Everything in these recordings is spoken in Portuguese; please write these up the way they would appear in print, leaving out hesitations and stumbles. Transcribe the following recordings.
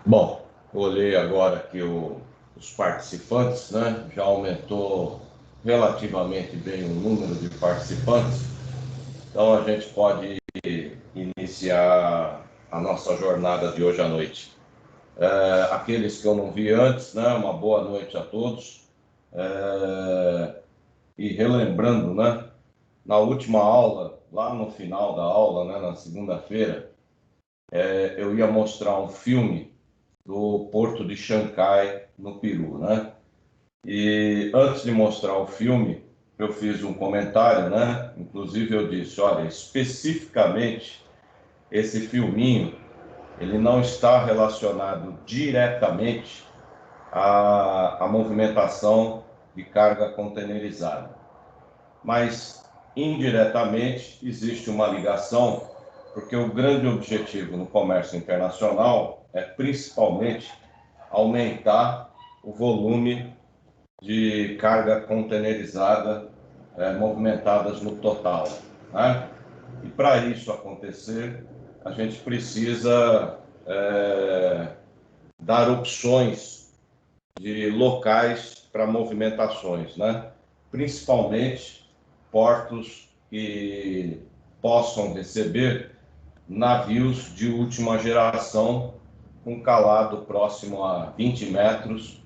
Bom, olhei agora aqui os participantes, né? Já aumentou relativamente bem o número de participantes, então a gente pode iniciar a nossa jornada de hoje à noite. Aqueles que eu não vi antes, né? Uma boa noite a todos. E relembrando, né? Na última aula, lá no final da aula, né? Na segunda-feira, eu ia mostrar um filme do Porto de Xangai, no Peru, né? E antes de mostrar o filme, eu fiz um comentário, né? Inclusive eu disse, olha, especificamente esse filminho, ele não está relacionado diretamente à movimentação de carga containerizada, mas indiretamente existe uma ligação, porque o grande objetivo no comércio internacional é principalmente aumentar o volume de carga containerizada movimentadas no total, né? E para isso acontecer, a gente precisa dar opções de locais para movimentações, né? Principalmente portos que possam receber navios de última geração com calado próximo a 20 metros,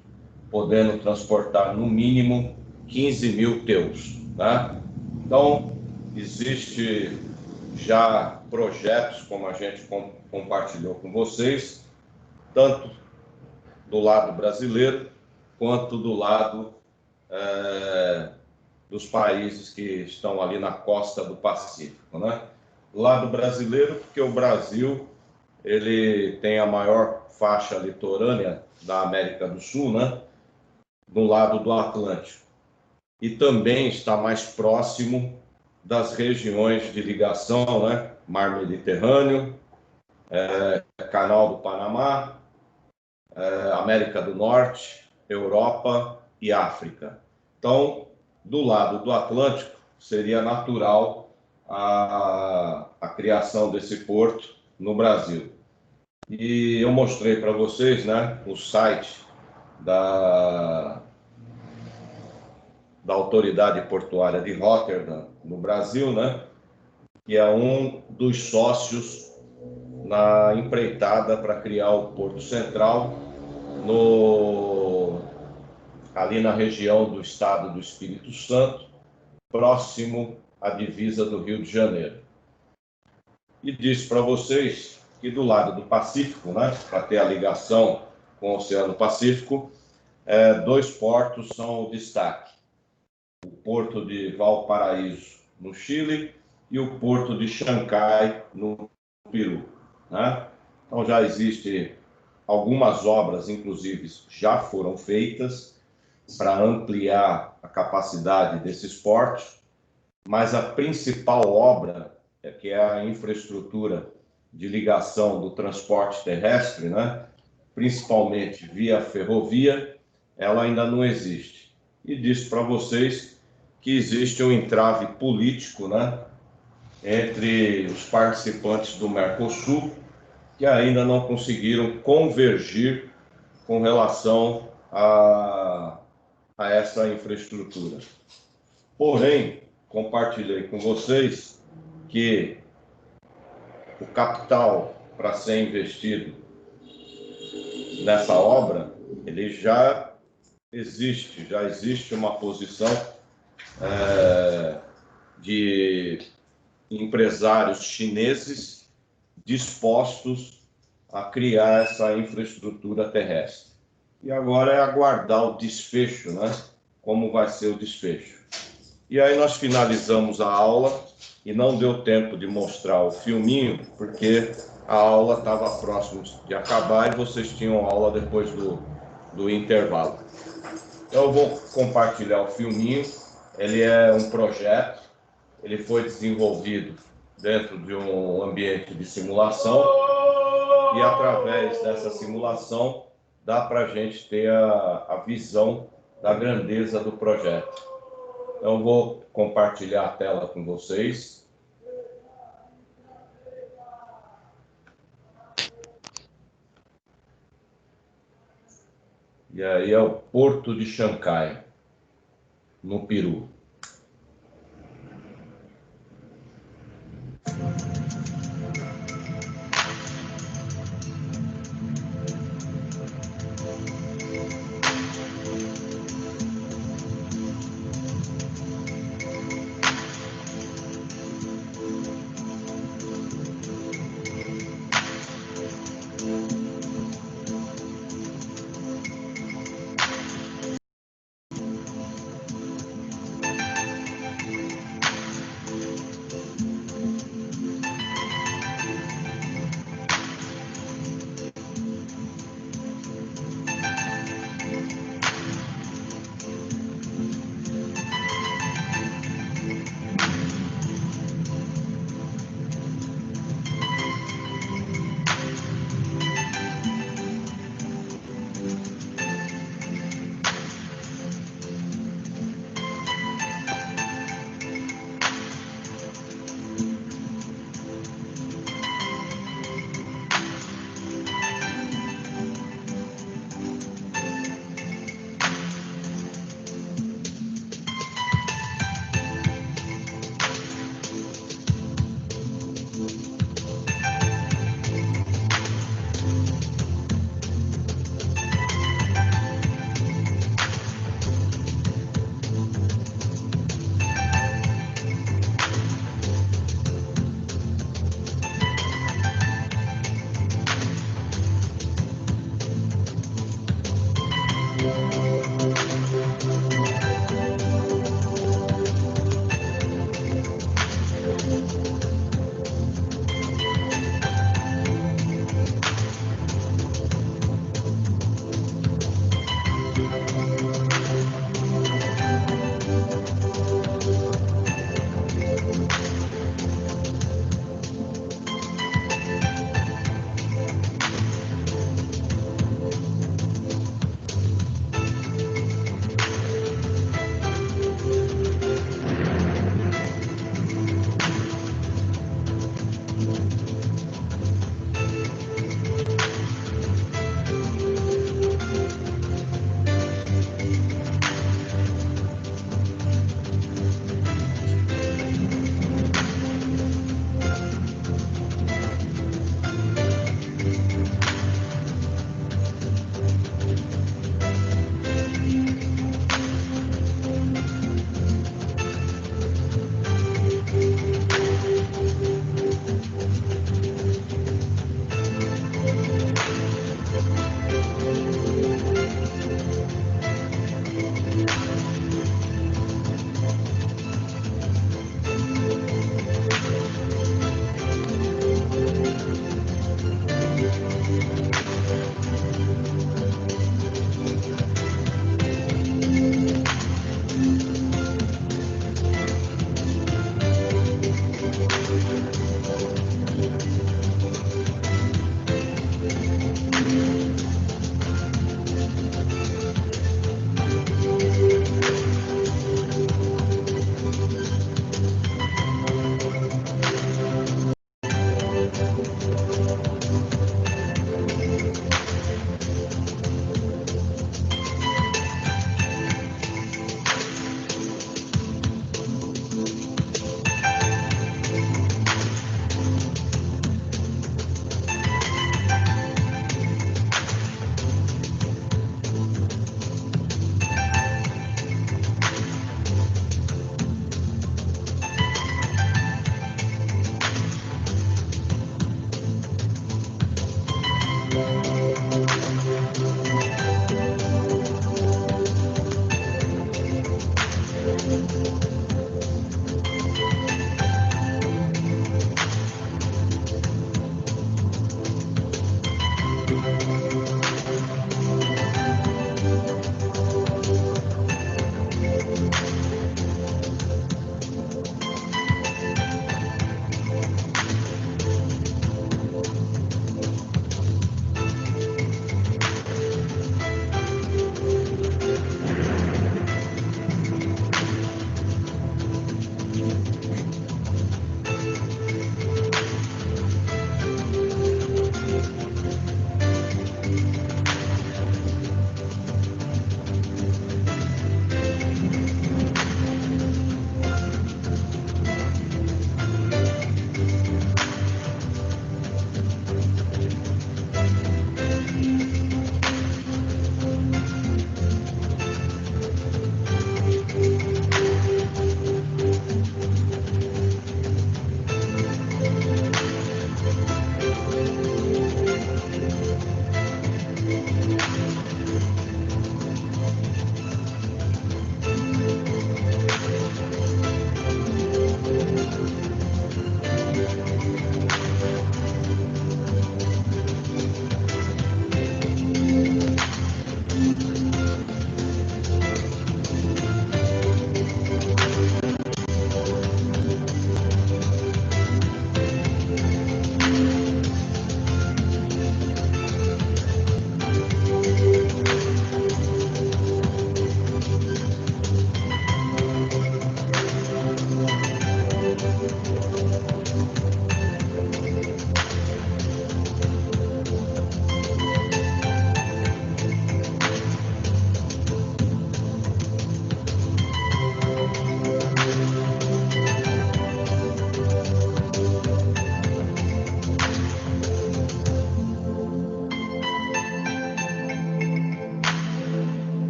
podendo transportar no mínimo 15 mil teus, né? Então, existe já projetos, como a gente compartilhou com vocês, tanto do lado brasileiro quanto do lado dos países que estão ali na costa do Pacífico, né? Do lado brasileiro, porque o Brasil ele tem a maior faixa litorânea da América do Sul, né? Do lado do Atlântico. E também está mais próximo das regiões de ligação, né? Mar Mediterrâneo, Canal do Panamá, América do Norte, Europa e África. Então, do lado do Atlântico, seria natural a criação desse porto no Brasil. E eu mostrei para vocês, né, o site da Autoridade Portuária de Rotterdam, no Brasil, né, que é um dos sócios na empreitada para criar o Porto Central ali na região do estado do Espírito Santo, próximo à divisa do Rio de Janeiro. E disse para vocês que do lado do Pacífico, né, para ter a ligação com o Oceano Pacífico, dois portos são o destaque. O Porto de Valparaíso, no Chile, e o Porto de Xangai, no Peru, né? Então já existe algumas obras, inclusive, já foram feitas para ampliar a capacidade desses portos, mas a principal obra, que é a infraestrutura de ligação do transporte terrestre, né, principalmente via ferrovia, ela ainda não existe. E disse para vocês que existe um entrave político, né, entre os participantes do Mercosul, que ainda não conseguiram convergir com relação a essa infraestrutura. Porém, compartilhei com vocês que o capital para ser investido nessa obra, ele já existe uma posição de empresários chineses dispostos a criar essa infraestrutura terrestre. E agora é aguardar o desfecho, né? Como vai ser o desfecho. E aí nós finalizamos a aula e não deu tempo de mostrar o filminho, porque a aula estava próximo de acabar e vocês tinham aula depois do intervalo. Então eu vou compartilhar o filminho. Ele é um projeto, ele foi desenvolvido dentro de um ambiente de simulação e através dessa simulação dá para a gente ter a visão da grandeza do projeto. Então, vou compartilhar a tela com vocês. E aí é o Porto de Xangai, no Peru.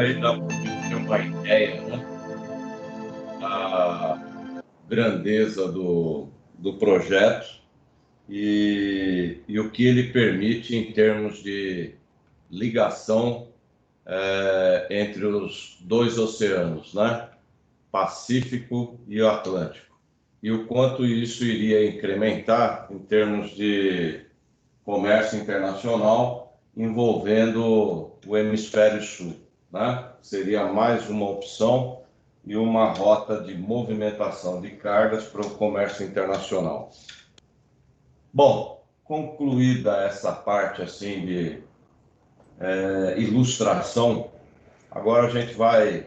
aí dá para ter uma ideia, né, da grandeza do projeto e o que ele permite em termos de ligação entre os dois oceanos, né? Pacífico e o Atlântico. E o quanto isso iria incrementar em termos de comércio internacional envolvendo o hemisfério sul, né? Seria mais uma opção e uma rota de movimentação de cargas para o comércio internacional. Bom, concluída essa parte assim de ilustração, agora a gente vai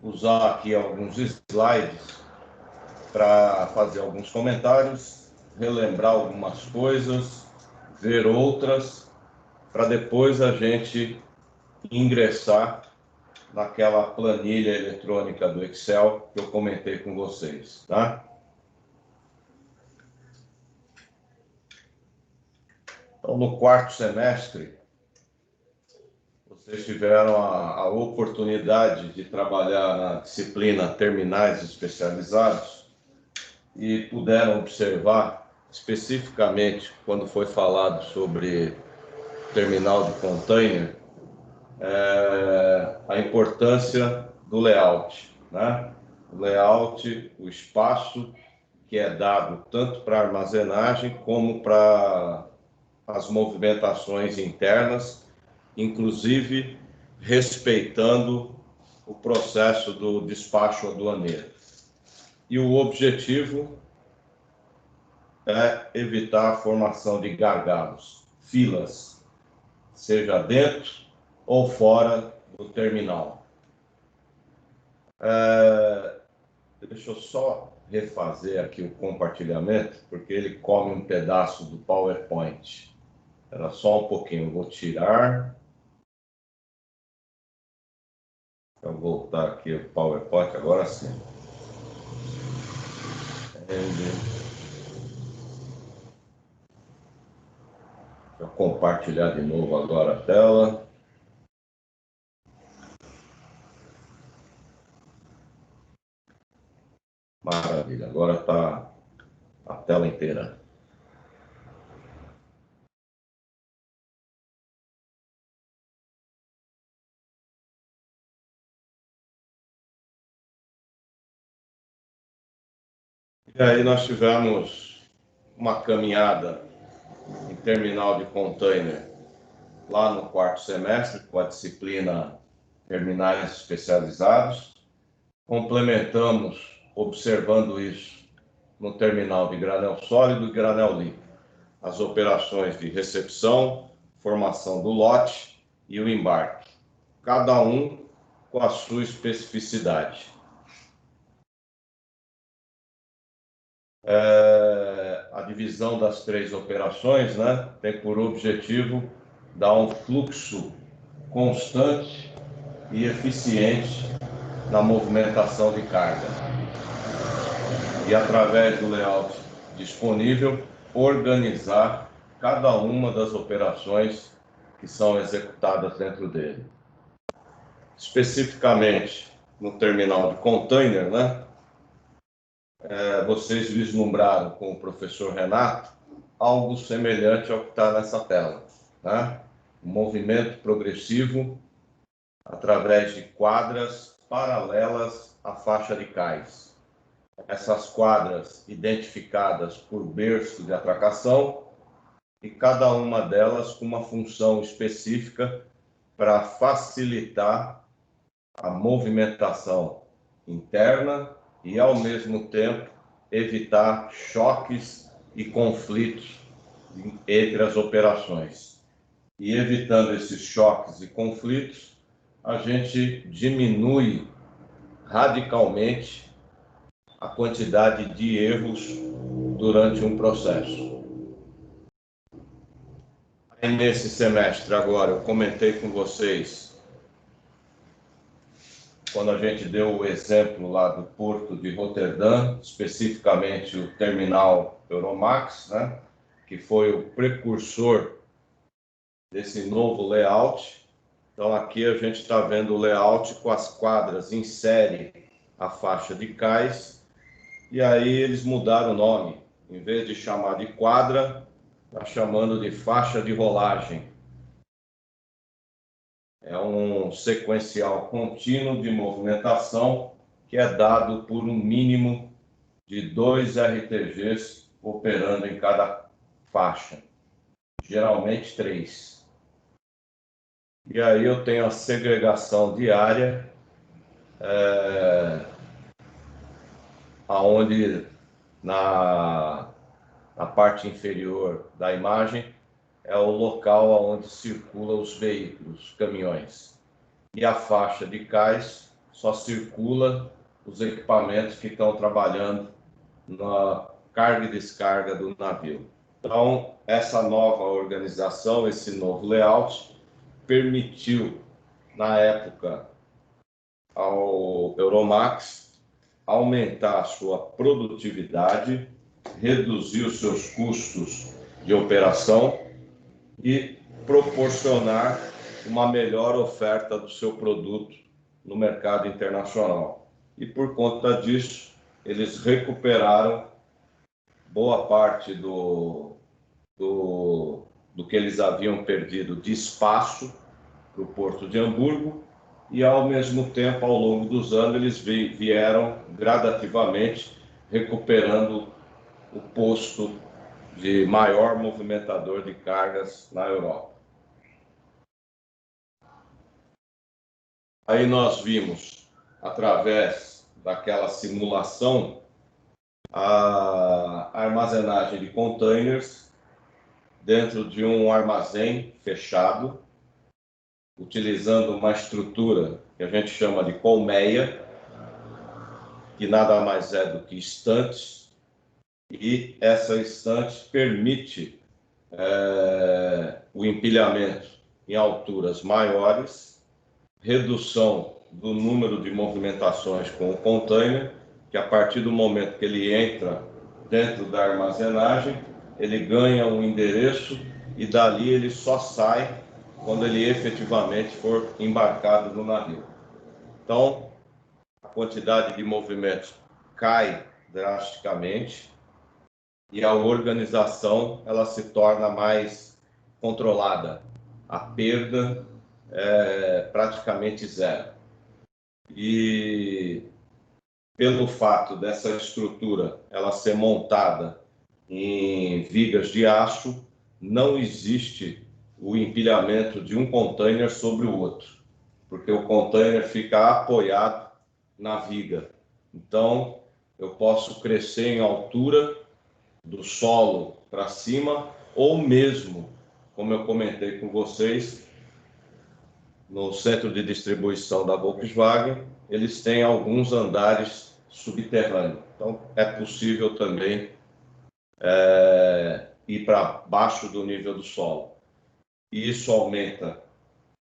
usar aqui alguns slides para fazer alguns comentários, relembrar algumas coisas, ver outras, para depois a gente ingressar naquela planilha eletrônica do Excel que eu comentei com vocês, tá? Então, no quarto semestre, vocês tiveram a oportunidade de trabalhar na disciplina Terminais Especializados e puderam observar, especificamente, quando foi falado sobre terminal de container, a importância do layout, né? O layout, o espaço que é dado tanto para armazenagem como para as movimentações internas, inclusive respeitando o processo do despacho aduaneiro. E o objetivo é evitar a formação de gargalos, filas, seja dentro ou fora do terminal. Deixa eu só refazer aqui o compartilhamento, porque ele come um pedaço do PowerPoint. Era só um pouquinho, eu vou tirar. Deixa eu voltar aqui o PowerPoint, agora sim. Deixa eu compartilhar de novo agora a tela. Maravilha, agora está a tela inteira. E aí nós tivemos uma caminhada em terminal de container lá no quarto semestre, com a disciplina Terminais Especializados. Complementamos, observando isso, no terminal de granel sólido e granel líquido, as operações de recepção, formação do lote e o embarque, cada um com a sua especificidade. A divisão das três operações, né, tem por objetivo dar um fluxo constante e eficiente na movimentação de carga. E através do layout disponível, organizar cada uma das operações que são executadas dentro dele. Especificamente no terminal de container, né? Vocês vislumbraram com o professor Renato algo semelhante ao que está nessa tela, né? Um movimento progressivo através de quadras paralelas à faixa de cais. Essas quadras identificadas por berço de atracação e cada uma delas com uma função específica para facilitar a movimentação interna e, ao mesmo tempo, evitar choques e conflitos entre as operações. E evitando esses choques e conflitos, a gente diminui radicalmente a quantidade de erros durante um processo. E nesse semestre agora, eu comentei com vocês, quando a gente deu o exemplo lá do Porto de Roterdã, especificamente o terminal Euromax, né, que foi o precursor desse novo layout. Então, aqui a gente está vendo o layout com as quadras em série, a faixa de cais, e aí eles mudaram o nome. Em vez de chamar de quadra, está chamando de faixa de rolagem. É um sequencial contínuo de movimentação que é dado por um mínimo de 2 RTGs operando em cada faixa, geralmente 3. E aí eu tenho a segregação diária, aonde na parte inferior da imagem é o local onde circulam os veículos, os caminhões. E a faixa de cais só circula os equipamentos que estão trabalhando na carga e descarga do navio. Então, essa nova organização, esse novo layout, permitiu, na época, ao Euromax aumentar a sua produtividade, reduzir os seus custos de operação e proporcionar uma melhor oferta do seu produto no mercado internacional. E por conta disso, eles recuperaram boa parte do que eles haviam perdido de espaço para o Porto de Hamburgo, e ao mesmo tempo, ao longo dos anos, eles vieram gradativamente recuperando o posto de maior movimentador de cargas na Europa. Aí nós vimos, através daquela simulação, a armazenagem de containers dentro de um armazém fechado, utilizando uma estrutura que a gente chama de colmeia, que nada mais é do que estantes, e essa estante permite o empilhamento em alturas maiores, redução do número de movimentações com o container, que a partir do momento que ele entra dentro da armazenagem, ele ganha um endereço e dali ele só sai quando ele efetivamente for embarcado no navio. Então, a quantidade de movimentos cai drasticamente e a organização ela se torna mais controlada. A perda é praticamente zero. E pelo fato dessa estrutura ela ser montada em vigas de aço, não existe o empilhamento de um container sobre o outro, porque o container fica apoiado na viga. Então, eu posso crescer em altura do solo para cima, ou mesmo, como eu comentei com vocês, no centro de distribuição da Volkswagen, eles têm alguns andares subterrâneos. Então, é possível também ir para baixo do nível do solo. E isso aumenta,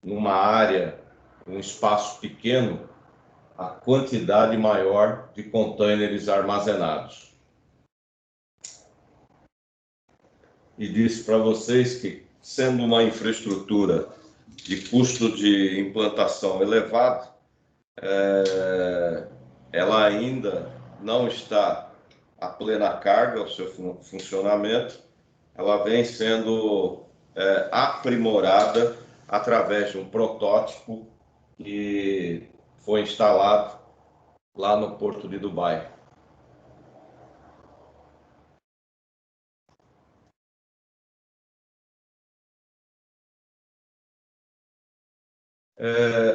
numa área, um espaço pequeno, a quantidade maior de contêineres armazenados. E disse para vocês que, sendo uma infraestrutura de custo de implantação elevado, ela ainda não está a plena carga, o seu funcionamento, ela vem sendo aprimorada através de um protótipo que foi instalado lá no Porto de Dubai.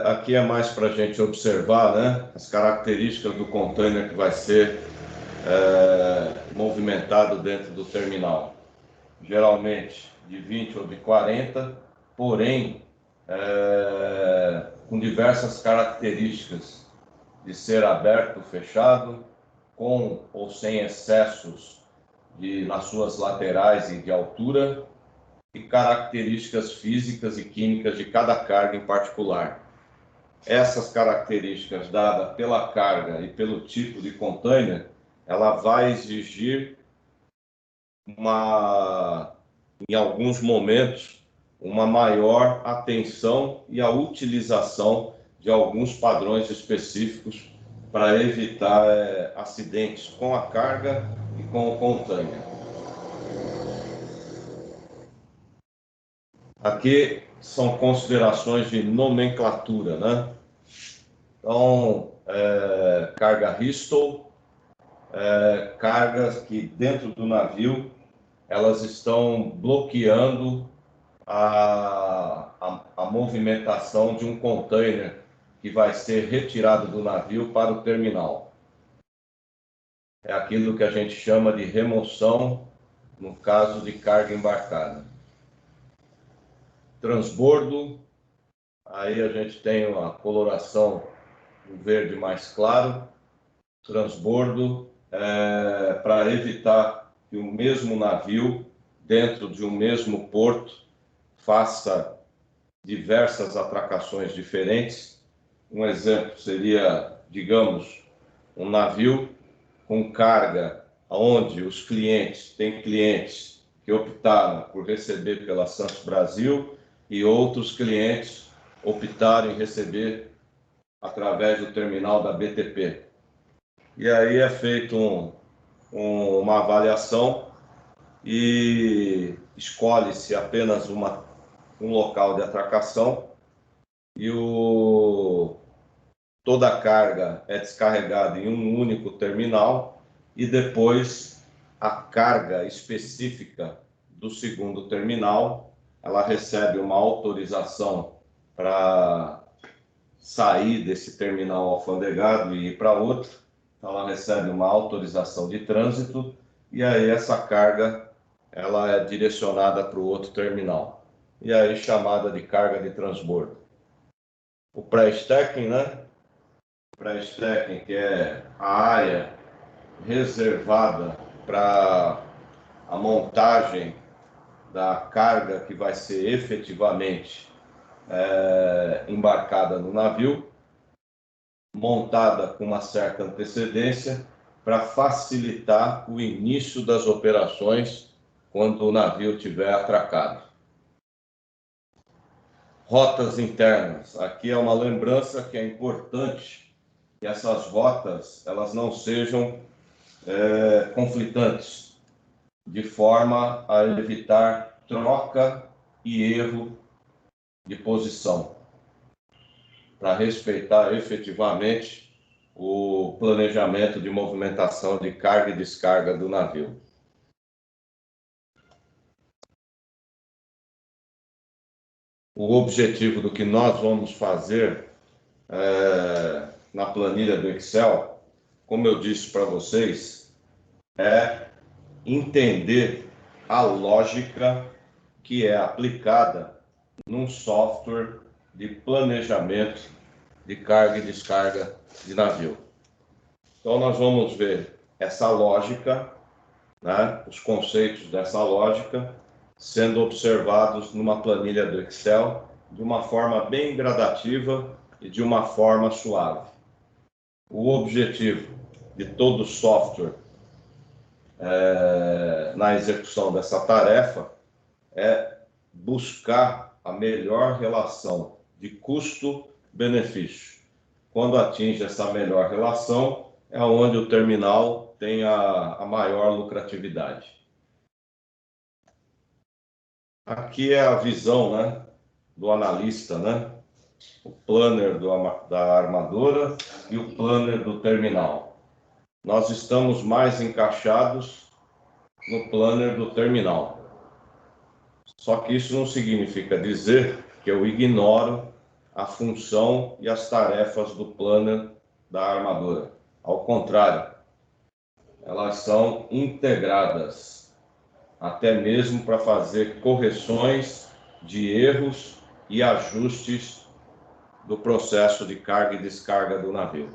Aqui é mais para a gente observar, né, as características do container que vai ser movimentado dentro do terminal. Geralmente de 20 ou de 40, porém com diversas características de ser aberto ou fechado, com ou sem excessos nas suas laterais e de altura, e características físicas e químicas de cada carga em particular. Essas características dadas pela carga e pelo tipo de container, ela vai exigir em alguns momentos, uma maior atenção e a utilização de alguns padrões específicos para evitar acidentes com a carga e com o container. Aqui são considerações de nomenclatura, né? Então, carga Bristol, cargas que dentro do navio elas estão bloqueando a movimentação de um container que vai ser retirado do navio para o terminal. É aquilo que a gente chama de remoção no caso de carga embarcada. Transbordo, aí a gente tem a coloração o verde mais claro. Transbordo para evitar que o mesmo navio, dentro de um mesmo porto, faça diversas atracações diferentes. Um exemplo seria, digamos, um navio com carga onde os clientes, tem clientes que optaram por receber pela Santos Brasil e outros clientes optaram em receber através do terminal da BTP. E aí é feito uma avaliação e escolhe-se apenas um local de atracação e toda a carga é descarregada em um único terminal e depois a carga específica do segundo terminal, ela recebe uma autorização para sair desse terminal alfandegado e ir para outro. Ela recebe uma autorização de trânsito e aí essa carga ela é direcionada para o outro terminal. E aí chamada de carga de transbordo. O pré-stacking, né? O pré-stacking, que é a área reservada para a montagem da carga que vai ser efetivamente embarcada no navio, montada com uma certa antecedência para facilitar o início das operações quando o navio estiver atracado. Rotas internas. Aqui é uma lembrança que é importante que essas rotas elas não sejam conflitantes, de forma a evitar troca e erro de posição, para respeitar efetivamente o planejamento de movimentação de carga e descarga do navio. O objetivo do que nós vamos fazer na planilha do Excel, como eu disse para vocês, é entender a lógica que é aplicada num software de planejamento de carga e descarga de navio. Então nós vamos ver essa lógica, né, os conceitos dessa lógica sendo observados numa planilha do Excel de uma forma bem gradativa e de uma forma suave. O objetivo de todo software na execução dessa tarefa é buscar a melhor relação de custo-benefício. Quando atinge essa melhor relação, é onde o terminal tem a maior lucratividade. Aqui é a visão, né, do analista, né? O planner da armadora e o planner do terminal. Nós estamos mais encaixados no planner do terminal. Só que isso não significa dizer que eu ignoro a função e as tarefas do planner da armadora. Ao contrário, elas são integradas, até mesmo para fazer correções de erros e ajustes do processo de carga e descarga do navio.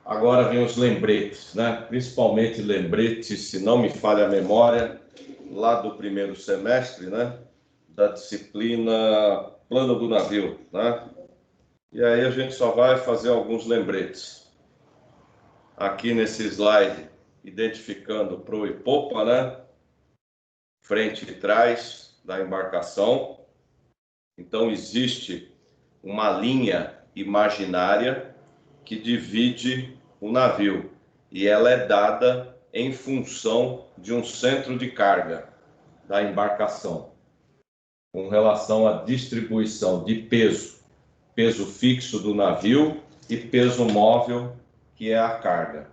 Agora vem os lembretes, né? Principalmente lembretes, se não me falha a memória, lá do primeiro semestre, né? Da disciplina Plano do Navio, né? E aí a gente só vai fazer alguns lembretes. Aqui nesse slide, identificando proa e popa, né? frente e trás da embarcação. Então, existe uma linha imaginária que divide o navio, e ela é dada em função de um centro de carga da embarcação, com relação à distribuição de peso, peso fixo do navio e peso móvel, que é a carga.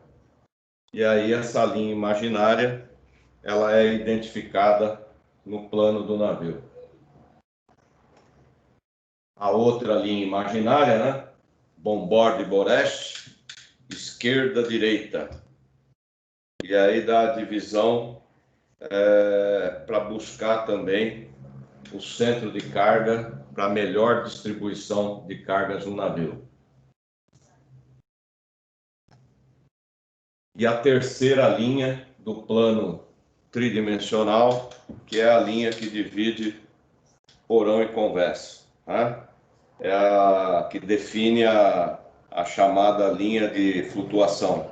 E aí essa linha imaginária, ela é identificada no plano do navio. A outra linha imaginária, né? Bombordo e boreste, esquerda, direita. E aí dá a divisão para buscar também o centro de carga para melhor distribuição de cargas no navio. E a terceira linha do plano tridimensional, que é a linha que divide porão e convés, né? É a que define a chamada linha de flutuação.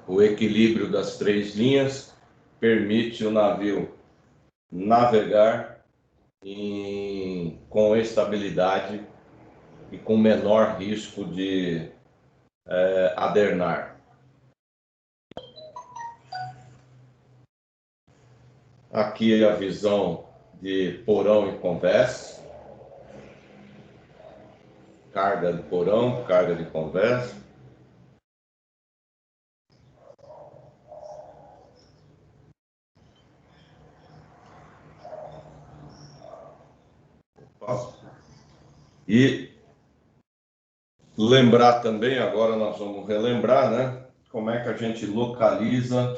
O equilíbrio das três linhas permite o navio navegar com estabilidade e com menor risco de adernar. Aqui é a visão de porão e convés, carga de porão, carga de convés. E lembrar também, agora nós vamos relembrar, né, como é que a gente localiza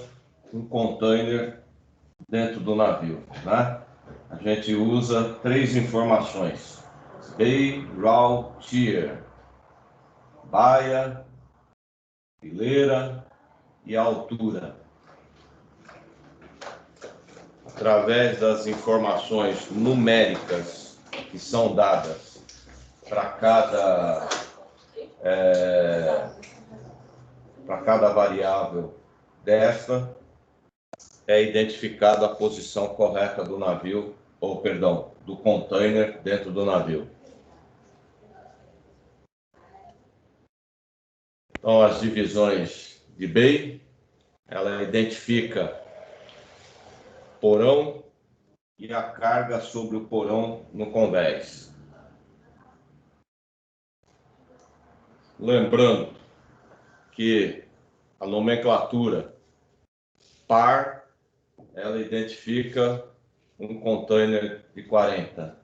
um container dentro do navio, né? A gente usa três informações: Bay, Raw, Tier, baia, fileira e altura. Através das informações numéricas que são dadas para cada variável desta, é identificada a posição correta do navio, ou perdão, do container dentro do navio. Então, as divisões de Bay, ela identifica porão e a carga sobre o porão no convés. Lembrando que a nomenclatura par, ela identifica um container de 40.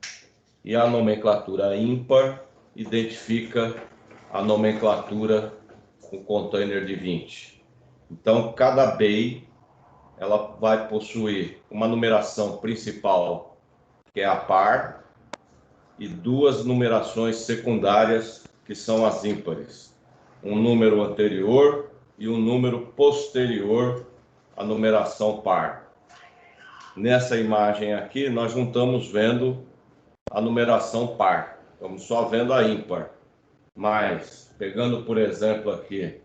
E a nomenclatura ímpar identifica a nomenclatura com container de 20. Então, cada bay ela vai possuir uma numeração principal, que é a par, e duas numerações secundárias, que são as ímpares. Um número anterior e um número posterior à numeração par. Nessa imagem aqui, nós não estamos vendo a numeração par, estamos só vendo a ímpar. Mas, pegando por exemplo aqui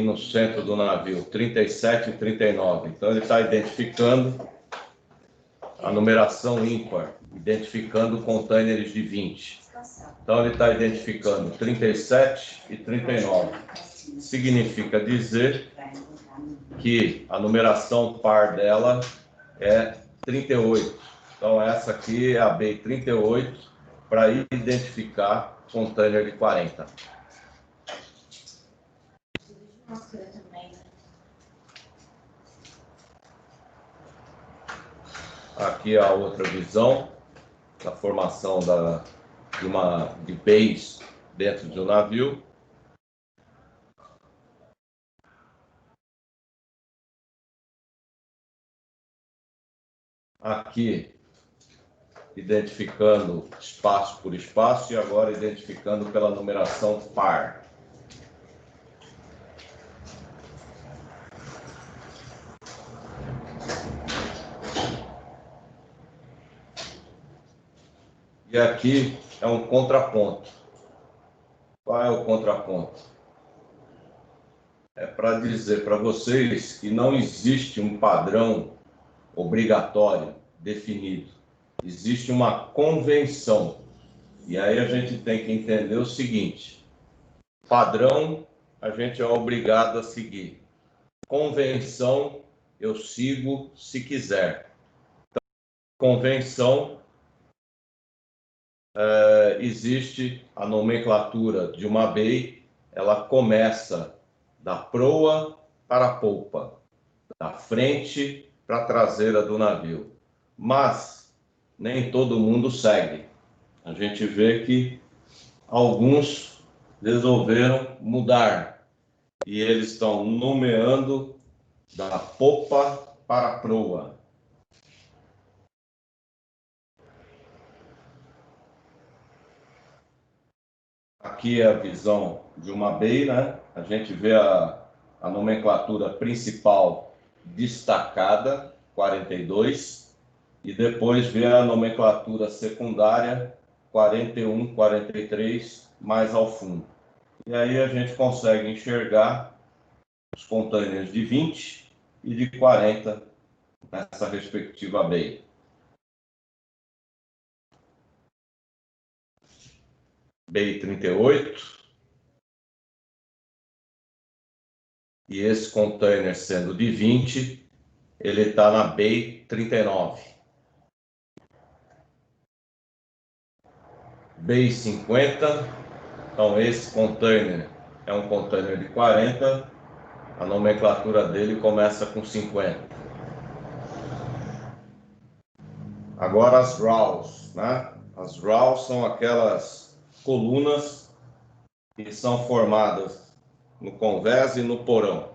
no centro do navio, 37 e 39. Então, ele está identificando a numeração ímpar, identificando containers de 20. Então, ele está identificando 37 e 39. Significa dizer que a numeração par dela é 38. Então, essa aqui é a B38 para identificar container de 40. Aqui a outra visão da formação de bays dentro de um navio. Aqui, identificando espaço por espaço e agora identificando pela numeração par. E aqui é um contraponto. Qual é o contraponto? é para dizer para vocês que não existe um padrão obrigatório definido. Existe uma convenção. E aí a gente tem que entender o seguinte: padrão a gente é obrigado a seguir. Convenção eu sigo se quiser. Então, convenção, existe a nomenclatura de uma BEI, ela começa da proa para a polpa, da frente para a traseira do navio. Mas nem todo mundo segue. A gente vê que alguns resolveram mudar e eles estão nomeando da popa para a proa. Aqui é a visão de uma BEI, né? A gente vê a nomenclatura principal destacada, 42, e depois vê a nomenclatura secundária, 41, 43, mais ao fundo. E aí a gente consegue enxergar os containers de 20 e de 40 nessa respectiva BEI. BEI 38. E esse container sendo de 20, ele está na BEI 39. BEI 50, então esse container é um container de 40, a nomenclatura dele começa com 50. Agora as RAWs, né? As RAWs são aquelas colunas que são formadas no convés e no porão,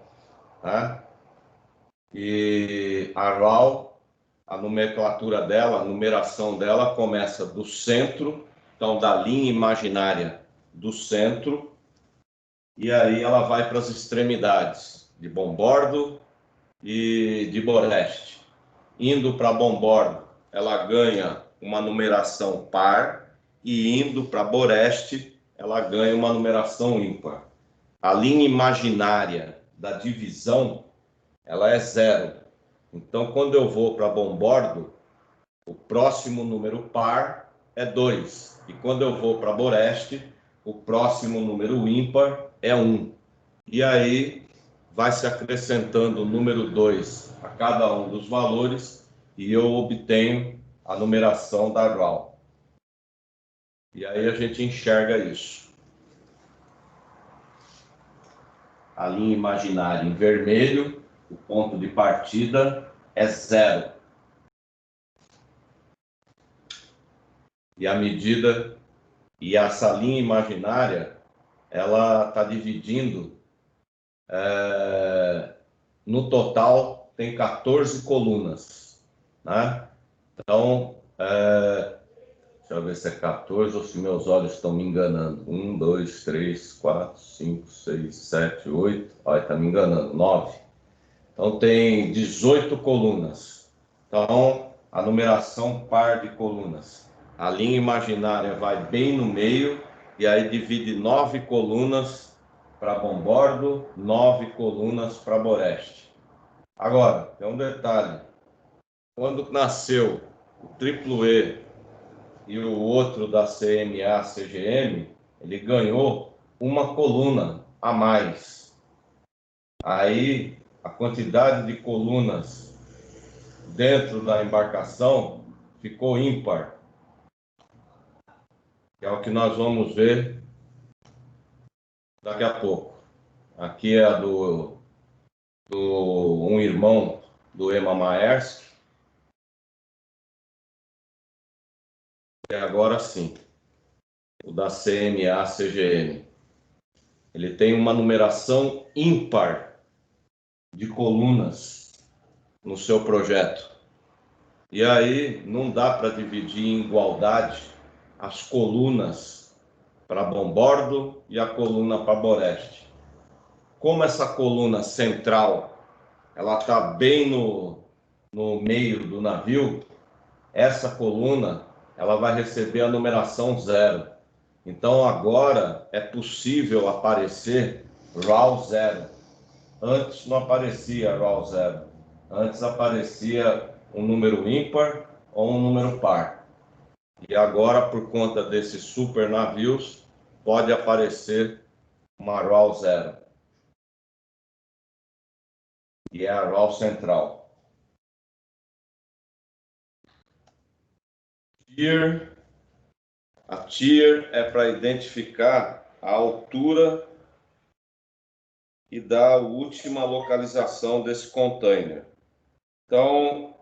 tá? E a RAW, a nomenclatura dela, a numeração dela começa do centro, então da linha imaginária do centro, e aí ela vai para as extremidades de bombordo e de boreste. Indo para bombordo, ela ganha uma numeração par, e indo para boreste, ela ganha uma numeração ímpar. A linha imaginária da divisão, ela é 0. Então, quando eu vou para bombordo, o próximo número par é 2. E quando eu vou para boreste, o próximo número ímpar é 1. E aí vai se acrescentando o número 2 a cada um dos valores e eu obtenho a numeração da RAW. E aí a gente enxerga isso. A linha imaginária em vermelho, o ponto de partida é 0. E a medida, e essa linha imaginária, ela está dividindo, no total tem 14 colunas, né? Então, deixa eu ver se é 14 ou se meus olhos estão me enganando. 1, 2, 3, 4, 5, 6, 7, 8. Olha, está me enganando. 9. Então tem 18 colunas. Então, a numeração par de colunas. A linha imaginária vai bem no meio e aí divide 9 colunas para bombordo, 9 colunas para boreste. Agora, tem um detalhe. Quando nasceu o triplo E e o outro da CMA-CGM, ele ganhou uma coluna a mais. Aí, a quantidade de colunas dentro da embarcação ficou ímpar. Que é o que nós vamos ver daqui a pouco. Aqui é a do um irmão do Ema Maersk. E agora sim, o da CMA-CGM. Ele tem uma numeração ímpar de colunas no seu projeto. E aí não dá para dividir em igualdade as colunas para bombordo e a coluna para boreste. Como essa coluna central ela está bem no meio do navio, essa coluna ela vai receber a numeração 0. Então agora é possível aparecer RAW 0. Antes não aparecia roll 0. Antes aparecia um número ímpar ou um número par. E agora, por conta desses super navios, pode aparecer uma roll 0. E é a roll central. Tier. A tier é para identificar a altura e dar a última localização desse container. Então,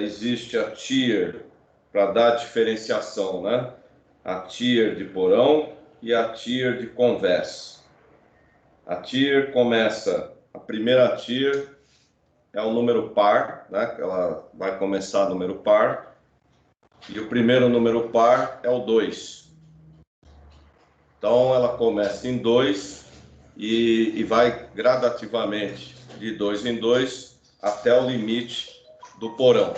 existe a tier para dar diferenciação, né? A tier de porão e a tier de convés. A tier começa, a primeira tier é o número par, né? Ela vai começar número par. E o primeiro número par é o 2. Então, ela começa em 2 e vai gradativamente de 2 em 2 até o limite do porão.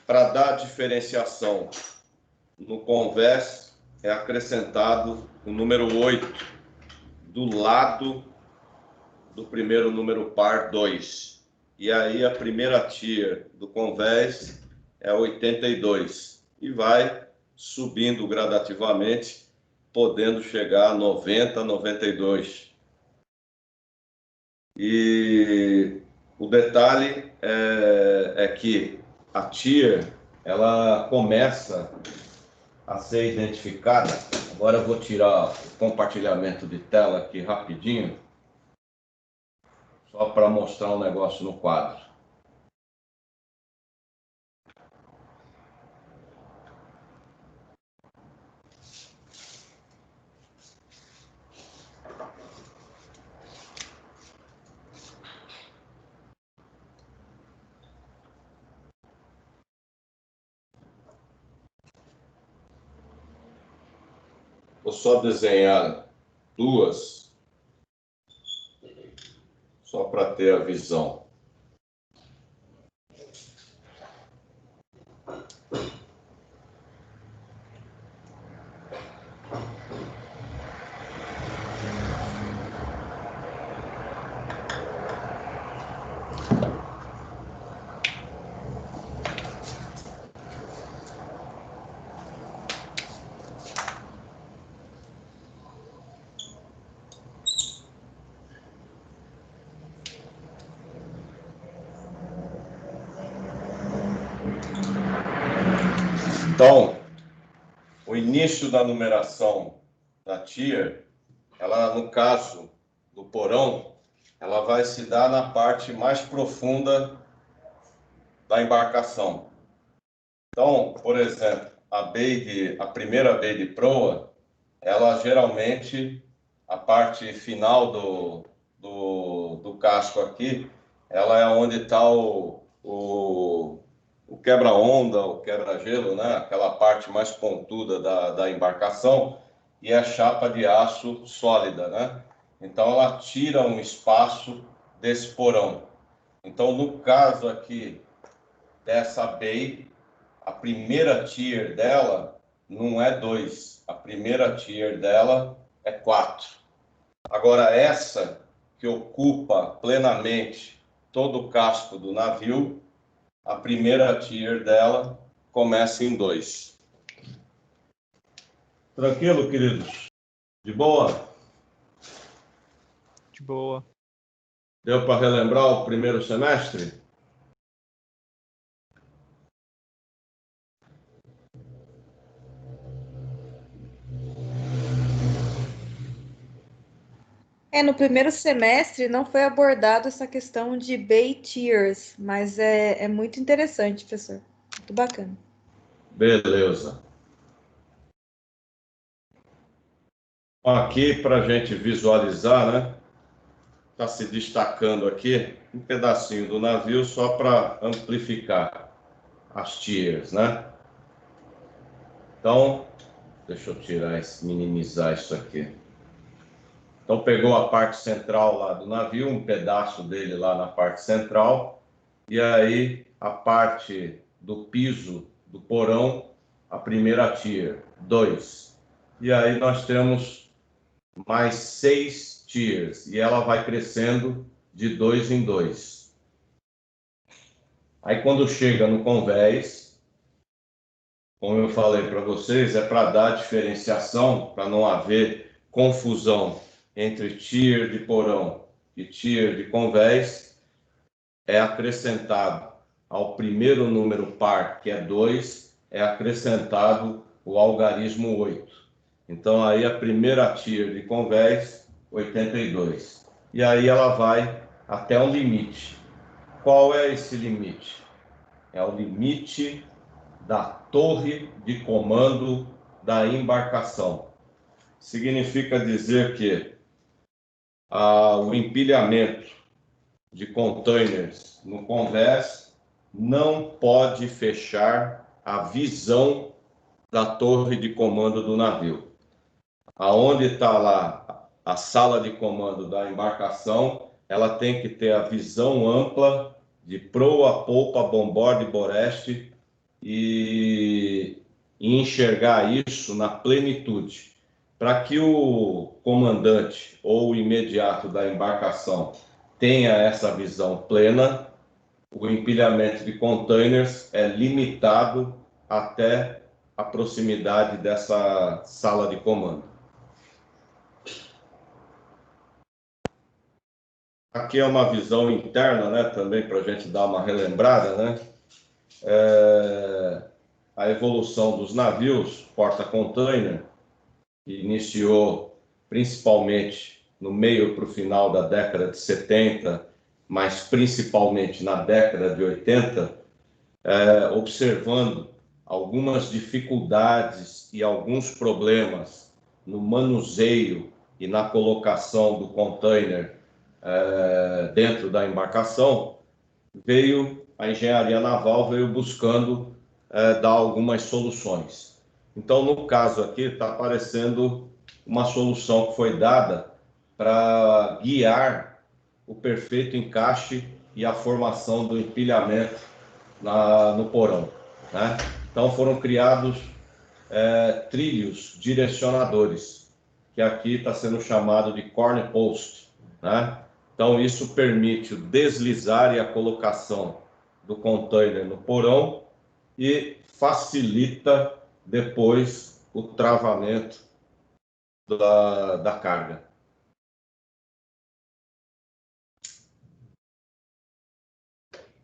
Para dar diferenciação no convés, é acrescentado o número 8 do lado do primeiro número par 2. E aí a primeira tier do convés é 82 e vai subindo gradativamente, podendo chegar a 90, 92. E o detalhe é que a tier ela começa a ser identificada. Agora eu vou tirar o compartilhamento de tela aqui rapidinho, só para mostrar um negócio no quadro. Vou só desenhar duas, só para ter a visão. Então, o início da numeração da tier, ela, no caso do porão, ela vai se dar na parte mais profunda da embarcação. Então, por exemplo, a primeira bay de proa, ela geralmente, a parte final do casco aqui, ela é onde está o quebra-onda, o quebra-gelo, né? Aquela parte mais pontuda da embarcação, e a chapa de aço sólida, né? Então, ela tira um espaço desse porão. Então, no caso aqui dessa bay, a primeira tier dela não é 2, a primeira tier dela é 4. Agora, essa que ocupa plenamente todo o casco do navio, a primeira tier dela começa em 2. Tranquilo, queridos? De boa? De boa. Deu para relembrar o primeiro semestre? No primeiro semestre não foi abordado essa questão de bay tiers, mas é muito interessante, professor. Muito bacana. Beleza. Aqui, para a gente visualizar, né? Está se destacando aqui um pedacinho do navio só para amplificar as tiers, né? Então, deixa eu tirar, minimizar isso aqui. Então, pegou a parte central lá do navio, um pedaço dele lá na parte central, e aí a parte do piso do porão, a primeira tier, 2. E aí nós temos mais 6 tiers, e ela vai crescendo de 2 em 2. Aí quando chega no convés, como eu falei para vocês, é para dar diferenciação, para não haver confusão entre tier de porão e tier de convés, é acrescentado ao primeiro número par, que é 2, é acrescentado o algarismo 8. Então aí a primeira tier de convés, 82. E aí ela vai até um limite. Qual é esse limite? É o limite da torre de comando da embarcação. Significa dizer que o empilhamento de containers no convés não pode fechar a visão da torre de comando do navio. Aonde está lá a sala de comando da embarcação, ela tem que ter a visão ampla de proa, polpa, bomborda e boreste e enxergar isso na plenitude. Para que o comandante ou o imediato da embarcação tenha essa visão plena, o empilhamento de containers é limitado até a proximidade dessa sala de comando. Aqui é uma visão interna, né, também para a gente dar uma relembrada, né? A evolução dos navios porta-container, que iniciou principalmente no meio para o final da década de 70, mas principalmente na década de 80, observando algumas dificuldades e alguns problemas no manuseio e na colocação do container dentro da embarcação, a engenharia naval veio buscando dar algumas soluções. Então, no caso aqui, está aparecendo uma solução que foi dada para guiar o perfeito encaixe e a formação do empilhamento no porão, né? Então, foram criados trilhos direcionadores, que aqui está sendo chamado de corner post, né? Então, isso permite o deslizar e a colocação do container no porão e facilita depois o travamento da carga.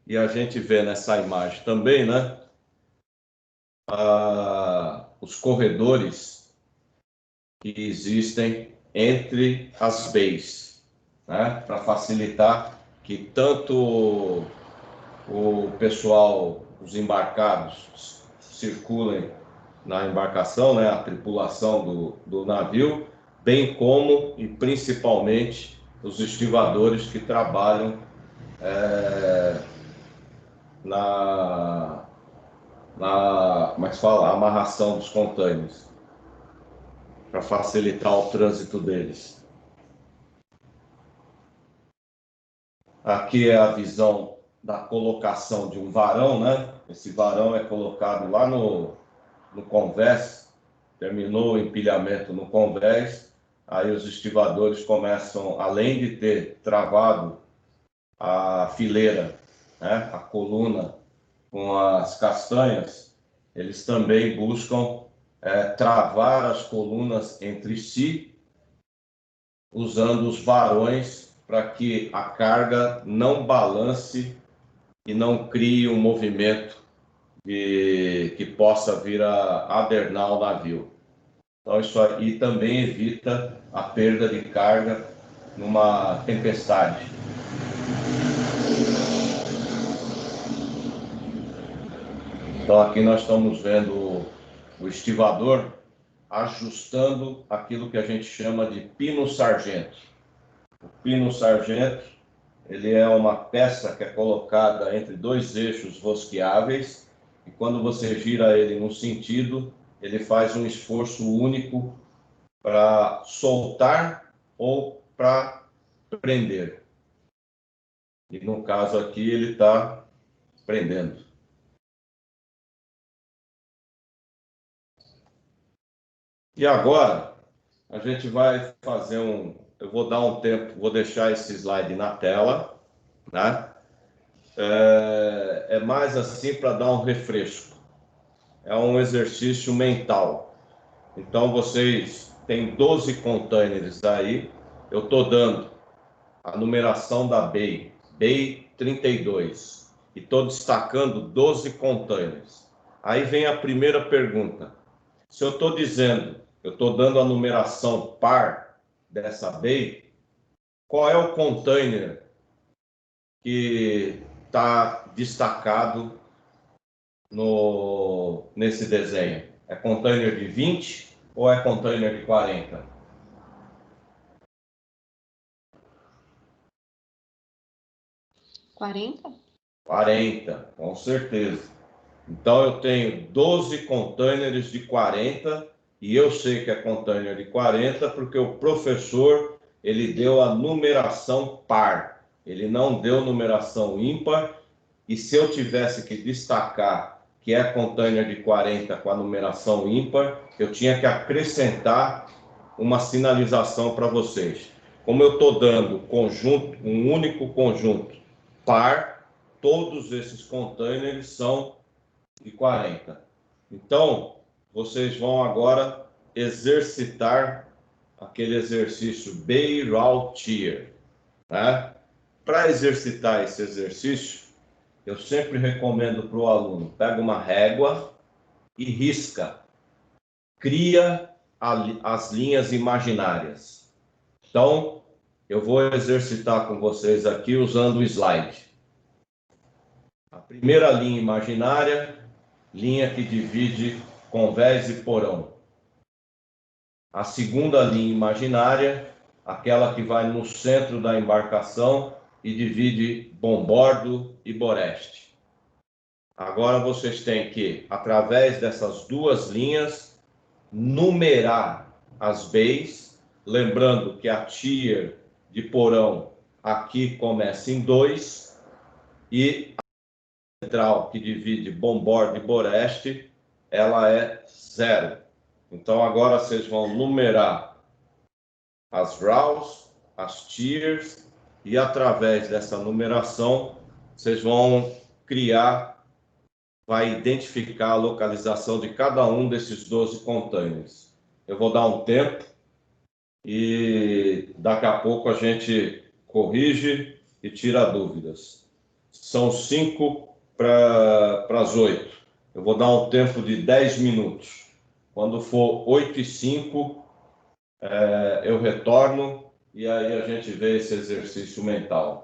E a gente vê nessa imagem também, né, os corredores que existem entre as bays, né, para facilitar que tanto o pessoal, os embarcados, circulem na embarcação, né, a tripulação do navio, bem como e principalmente os estivadores que trabalham como é que se fala? A amarração dos containers, para facilitar o trânsito deles. Aqui é a visão da colocação de um varão, né? Esse varão é colocado lá no convés, terminou o empilhamento no convés, aí os estivadores começam, além de ter travado a fileira, né, a coluna com as castanhas, eles também buscam travar as colunas entre si, usando os varões para que a carga não balance e não crie um movimento que possa vir a adernar o navio. Então, isso aí também evita a perda de carga numa tempestade. Então, aqui nós estamos vendo o estivador ajustando aquilo que a gente chama de pino sargento. O pino sargento, ele é uma peça que é colocada entre dois eixos rosqueáveis e quando você gira ele num sentido, ele faz um esforço único para soltar ou para prender. E no caso aqui ele está prendendo. E agora a gente vai fazer eu vou dar um tempo, vou deixar esse slide na tela, né? É mais assim para dar um refresco. É um exercício mental. Então, vocês têm 12 containers aí. Eu estou dando a numeração da BEI 32. E estou destacando 12 containers. Aí vem a primeira pergunta. Se eu estou dizendo, eu estou dando a numeração par dessa BEI, qual é o container que está destacado nesse desenho? É container de 20 ou é container de 40? 40? 40, com certeza. Então eu tenho 12 containers de 40 e eu sei que é container de 40 porque o professor ele deu a numeração par. Ele não deu numeração ímpar. E se eu tivesse que destacar que é container de 40 com a numeração ímpar, eu tinha que acrescentar uma sinalização para vocês. Como eu estou dando conjunto, um único conjunto par, todos esses containers são de 40. Então, vocês vão agora exercitar aquele exercício Bay-Rautier, né? Para exercitar esse exercício, eu sempre recomendo para o aluno, pega uma régua e risca, cria as linhas imaginárias. Então, eu vou exercitar com vocês aqui usando o slide. A primeira linha imaginária, linha que divide convés e porão. A segunda linha imaginária, aquela que vai no centro da embarcação e divide bombordo e boreste. Agora vocês têm que, através dessas duas linhas, numerar as bays, lembrando que a tier de porão aqui começa em 2 e a central que divide bombordo e boreste, ela é 0. Então agora vocês vão numerar as rows, as tiers, e através dessa numeração vocês vão criar, vai identificar a localização de cada um desses 12 containers. Eu vou dar um tempo e daqui a pouco a gente corrige e tira dúvidas. São 5 para as 8. Eu vou dar um tempo de 10 minutos. Quando for 8h05, eu retorno e aí a gente vê esse exercício mental.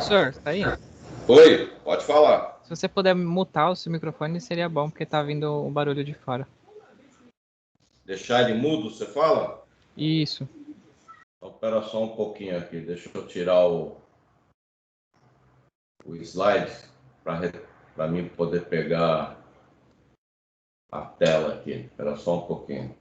Professor, tá aí? Oi, pode falar. Se você puder mutar o seu microfone, seria bom, porque tá vindo um barulho de fora. Deixar ele mudo, você fala? Isso. Então, espera só um pouquinho aqui. Deixa eu tirar o slide para mim poder pegar a tela aqui. Espera só um pouquinho.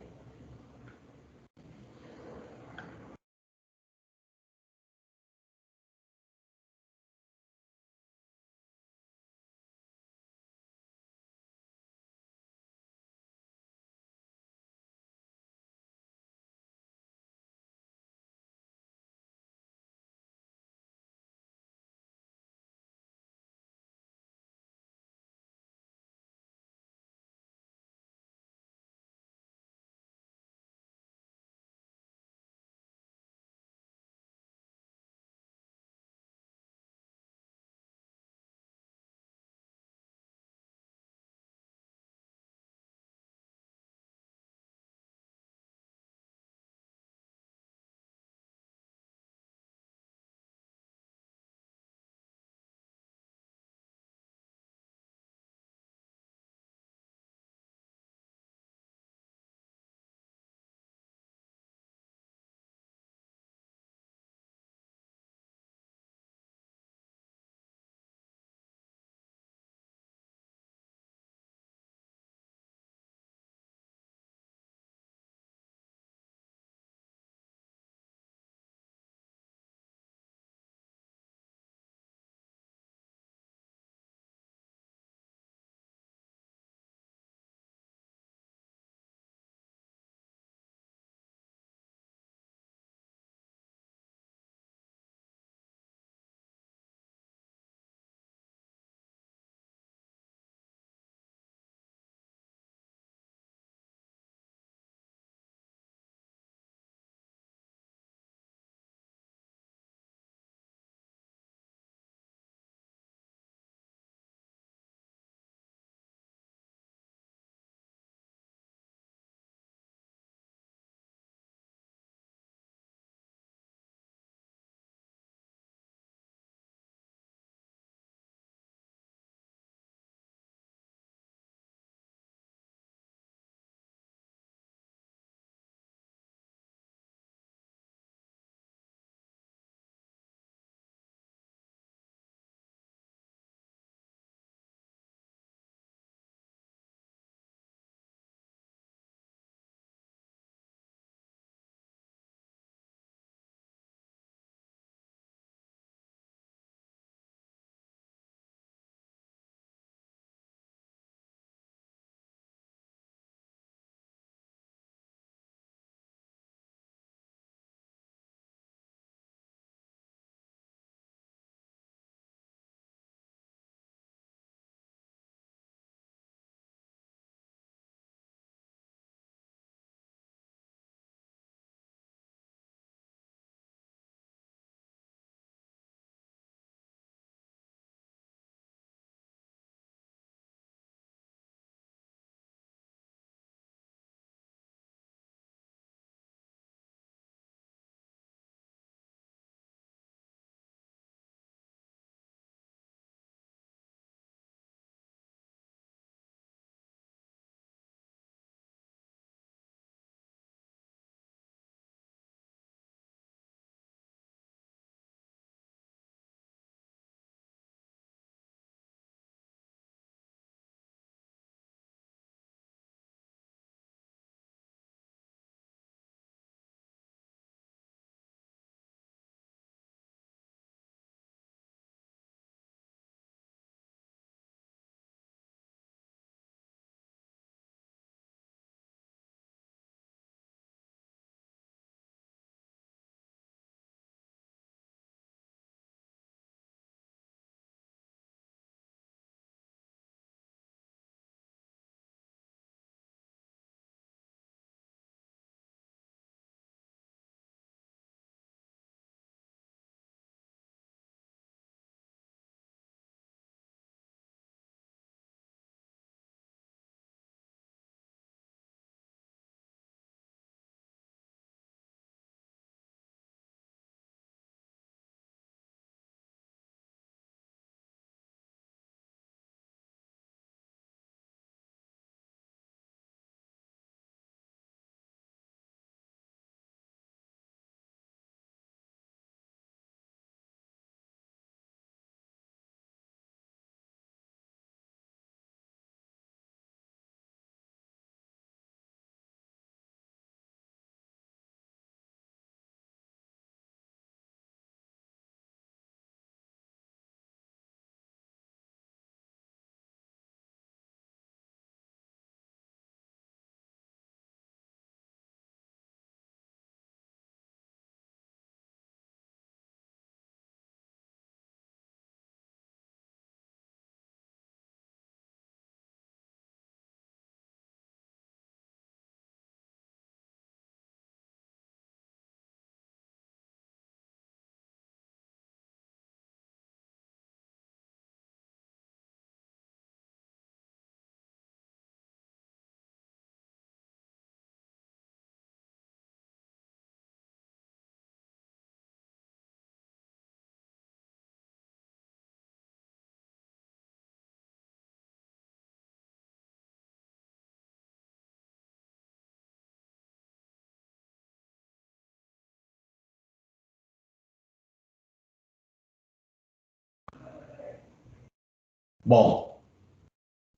Bom,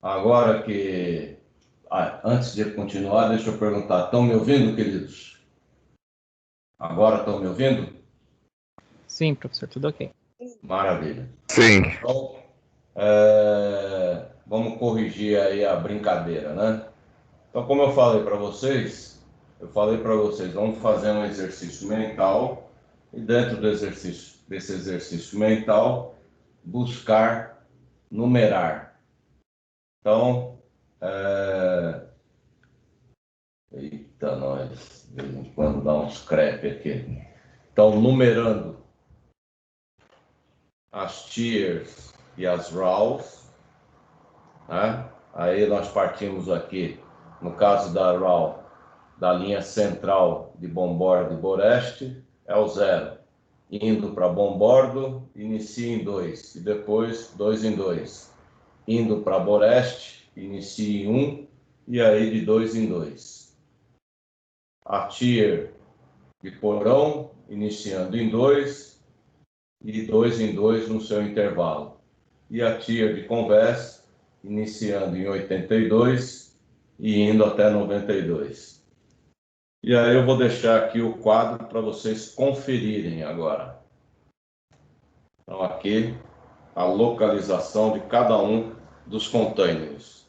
agora que... antes de continuar, deixa eu perguntar. Estão me ouvindo, queridos? Agora estão me ouvindo? Sim, professor, tudo ok. Maravilha. Sim. Então, vamos corrigir aí a brincadeira, né? Então, como eu falei para vocês, vamos fazer um exercício mental e dentro desse exercício mental, buscar numerar. Então, eita, nós, de vez em quando dá uns crepe aqui. Então, numerando as tiers e as rows, né? Aí nós partimos aqui, no caso da row, da linha central de Bombordo e Boreste, é o 0. Indo para Bombordo, inicia em 2, e depois 2 em 2. Indo para Boreste, inicia em 1, e aí de 2 em 2. A tier de Porão, iniciando em 2, e 2 em 2 no seu intervalo. E a tier de Convés, iniciando em 82 e indo até 92. E aí eu vou deixar aqui o quadro para vocês conferirem agora. Então aqui a localização de cada um dos containers.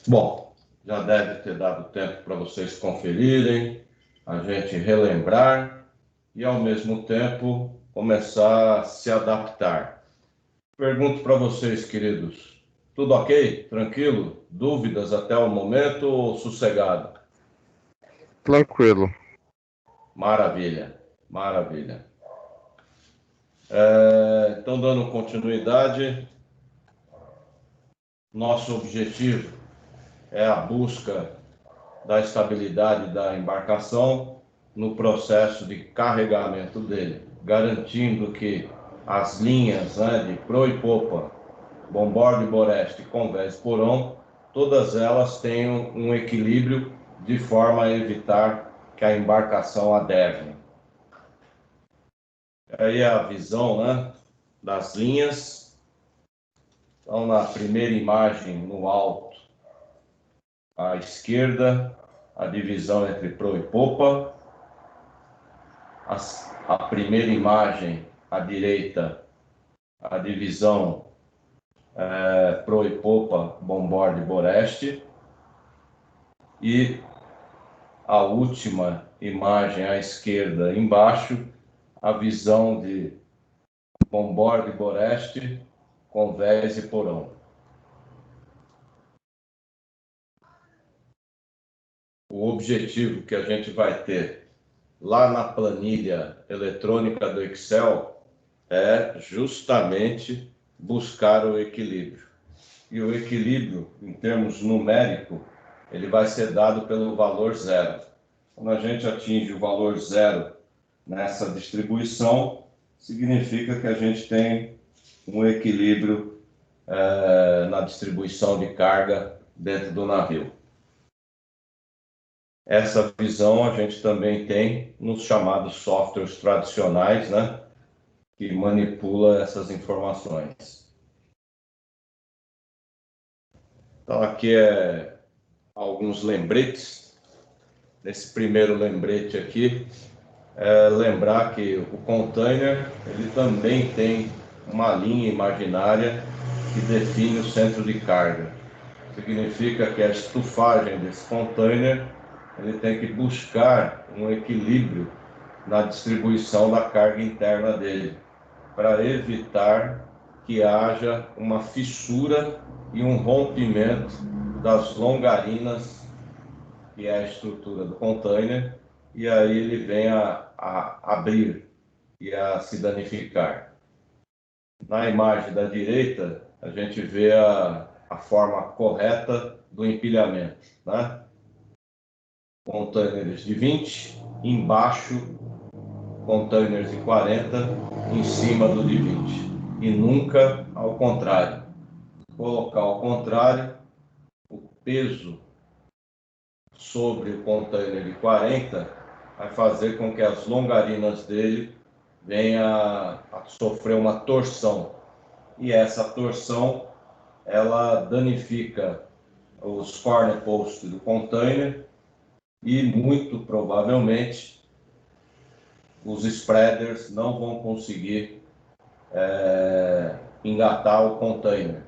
Bom, já deve ter dado tempo para vocês conferirem, a gente relembrar e, ao mesmo tempo, começar a se adaptar. Pergunto para vocês, queridos, tudo ok? Tranquilo? Dúvidas até o momento ou sossegado? Tranquilo. Maravilha, maravilha. Então, dando continuidade, nosso objetivo é a busca da estabilidade da embarcação no processo de carregamento dele, garantindo que as linhas, né, de proa e popa, bombordo e boreste, convés e porão, todas elas tenham um equilíbrio de forma a evitar que a embarcação aderne. Aí a visão, né, das linhas. Então, na primeira imagem, no alto, à esquerda, a divisão entre proa e popa. A primeira imagem, à direita, a divisão proa e popa, bombordo e boreste. E a última imagem, à esquerda, embaixo, a visão de bombordo e boreste, convés e porão. O objetivo que a gente vai ter lá na planilha eletrônica do Excel é justamente buscar o equilíbrio. E o equilíbrio, em termos numéricos, ele vai ser dado pelo valor zero. Quando a gente atinge o valor zero nessa distribuição, significa que a gente tem um equilíbrio na distribuição de carga dentro do navio. Essa visão a gente também tem nos chamados softwares tradicionais, né, que manipula essas informações. Então, aqui é alguns lembretes. Nesse primeiro lembrete aqui, lembrar que o container ele também tem uma linha imaginária que define o centro de carga. Significa que a estufagem desse container ele tem que buscar um equilíbrio na distribuição da carga interna dele, para evitar que haja uma fissura e um rompimento das longarinas, que é a estrutura do container, e aí ele vem a abrir e a se danificar. Na imagem da direita, a gente vê a forma correta do empilhamento, né? Containers de 20, embaixo, containers de 40, em cima do de 20. E nunca ao contrário. Colocar ao contrário, o peso sobre o container de 40 vai fazer com que as longarinas dele venham a sofrer uma torção. E essa torção, ela danifica os corner posts do container e, muito provavelmente, os spreaders não vão conseguir engatar o container.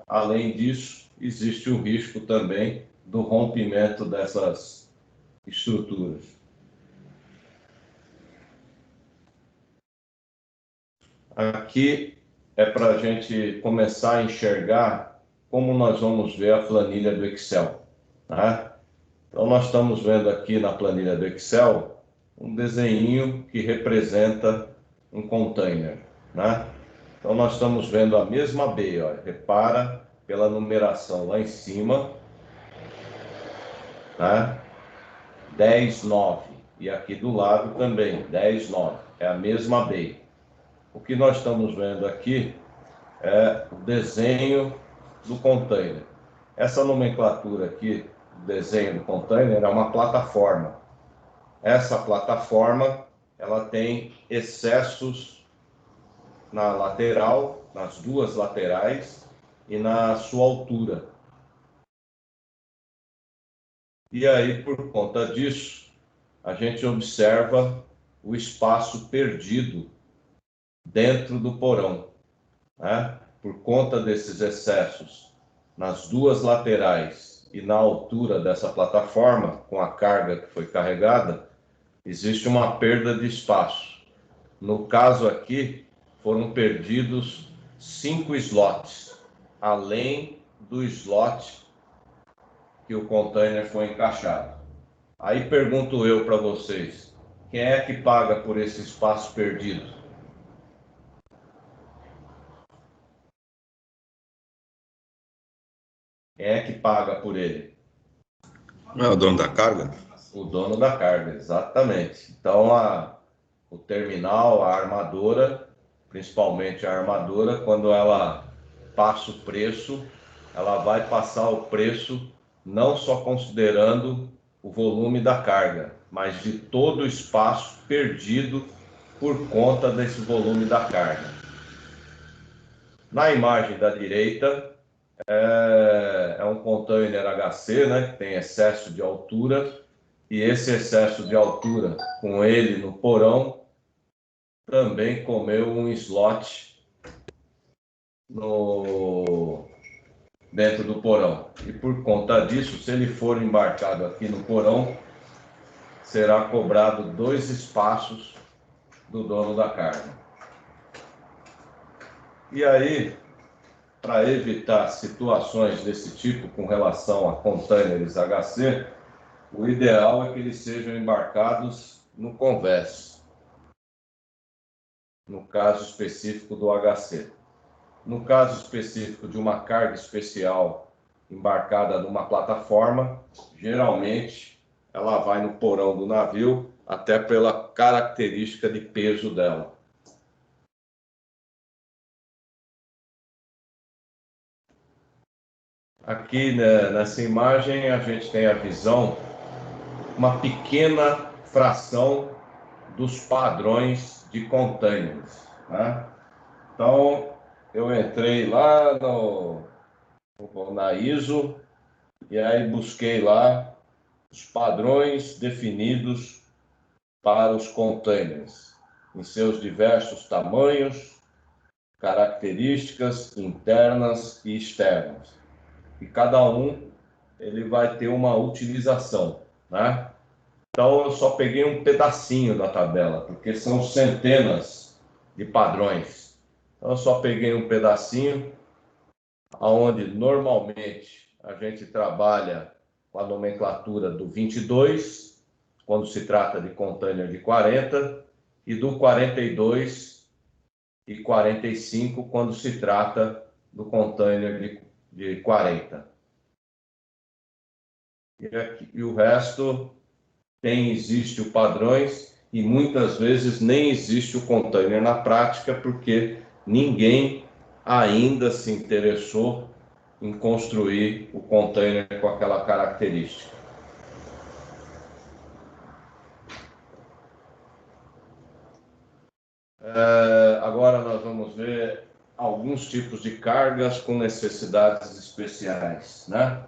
Além disso, existe o risco também do rompimento dessas estruturas. Aqui é para a gente começar a enxergar como nós vamos ver a planilha do Excel, tá? Então, nós estamos vendo aqui na planilha do Excel um desenho que representa um container, né? Então, nós estamos vendo a mesma B, ó. Repara pela numeração lá em cima, né? 10,9. E aqui do lado também, 10,9. É a mesma B. O que nós estamos vendo aqui é o desenho do container. Essa nomenclatura aqui, o desenho do container, é uma plataforma. Essa plataforma, ela tem excessos na lateral, nas duas laterais e na sua altura. E aí, por conta disso, a gente observa o espaço perdido dentro do porão, né? Por conta desses excessos nas duas laterais e na altura dessa plataforma, com a carga que foi carregada, existe uma perda de espaço. No caso aqui, foram perdidos 5 slots, além do slot que o container foi encaixado. Aí pergunto eu para vocês, quem é que paga por esse espaço perdido? Quem é que paga por ele? É o dono da carga? O dono da carga, exatamente. Então, o terminal, a armadora, principalmente a armadora, quando ela passa o preço, ela vai passar o preço não só considerando o volume da carga, mas de todo o espaço perdido por conta desse volume da carga. Na imagem da direita, é um container HC, né, que tem excesso de altura, e esse excesso de altura, com ele no porão, também comeu um slot dentro do porão. E por conta disso, se ele for embarcado aqui no porão, será cobrado 2 espaços do dono da carga. E aí, para evitar situações desse tipo com relação a containers HC, o ideal é que eles sejam embarcados no convés, no caso específico do HC. No caso específico de uma carga especial embarcada numa plataforma, geralmente ela vai no porão do navio, até pela característica de peso dela. Aqui, né, nessa imagem a gente tem a visão, uma pequena fração dos padrões de containers, né? Então, eu entrei lá na ISO e aí busquei lá os padrões definidos para os containers, em seus diversos tamanhos, características internas e externas. E cada um ele vai ter uma utilização, né? Então eu só peguei um pedacinho da tabela, porque são centenas de padrões. Então eu só peguei um pedacinho, onde normalmente a gente trabalha com a nomenclatura do 22, quando se trata de container de 40, e do 42 e 45, quando se trata do container de 40. E o resto existe o padrões e muitas vezes nem existe o container na prática, porque ninguém ainda se interessou em construir o container com aquela característica. Agora nós vamos ver alguns tipos de cargas com necessidades especiais, né?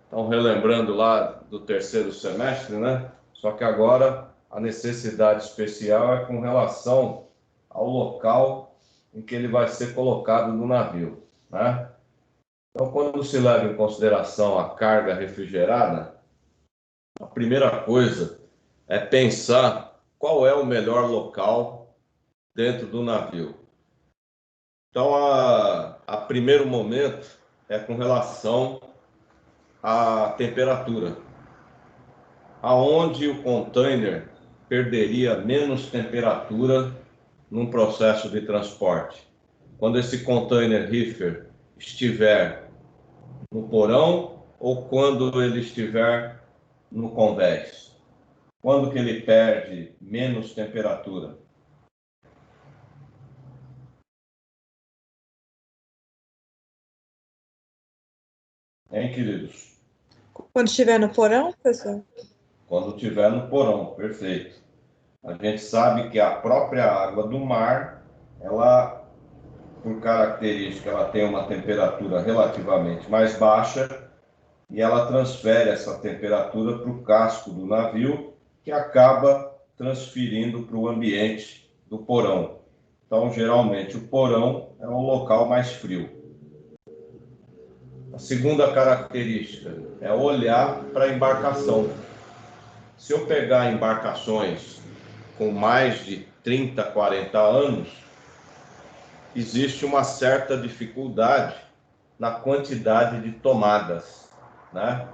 Então, relembrando lá do terceiro semestre, né? Só que agora a necessidade especial é com relação ao local em que ele vai ser colocado no navio, né? Então, quando se leva em consideração a carga refrigerada, a primeira coisa é pensar qual é o melhor local dentro do navio. Então, a primeiro momento é com relação à temperatura. Aonde o container perderia menos temperatura num processo de transporte? Quando esse container reefer estiver no porão ou quando ele estiver no convés? Quando que ele perde menos temperatura? Hein, queridos? Quando estiver no porão, professor? Quando estiver no porão, perfeito. A gente sabe que a própria água do mar, ela, por característica, ela tem uma temperatura relativamente mais baixa e ela transfere essa temperatura para o casco do navio, que acaba transferindo para o ambiente do porão. Então, geralmente, o porão é o local mais frio. A segunda característica é olhar para a embarcação. Se eu pegar embarcações com mais de 30, 40 anos, existe uma certa dificuldade na quantidade de tomadas, né?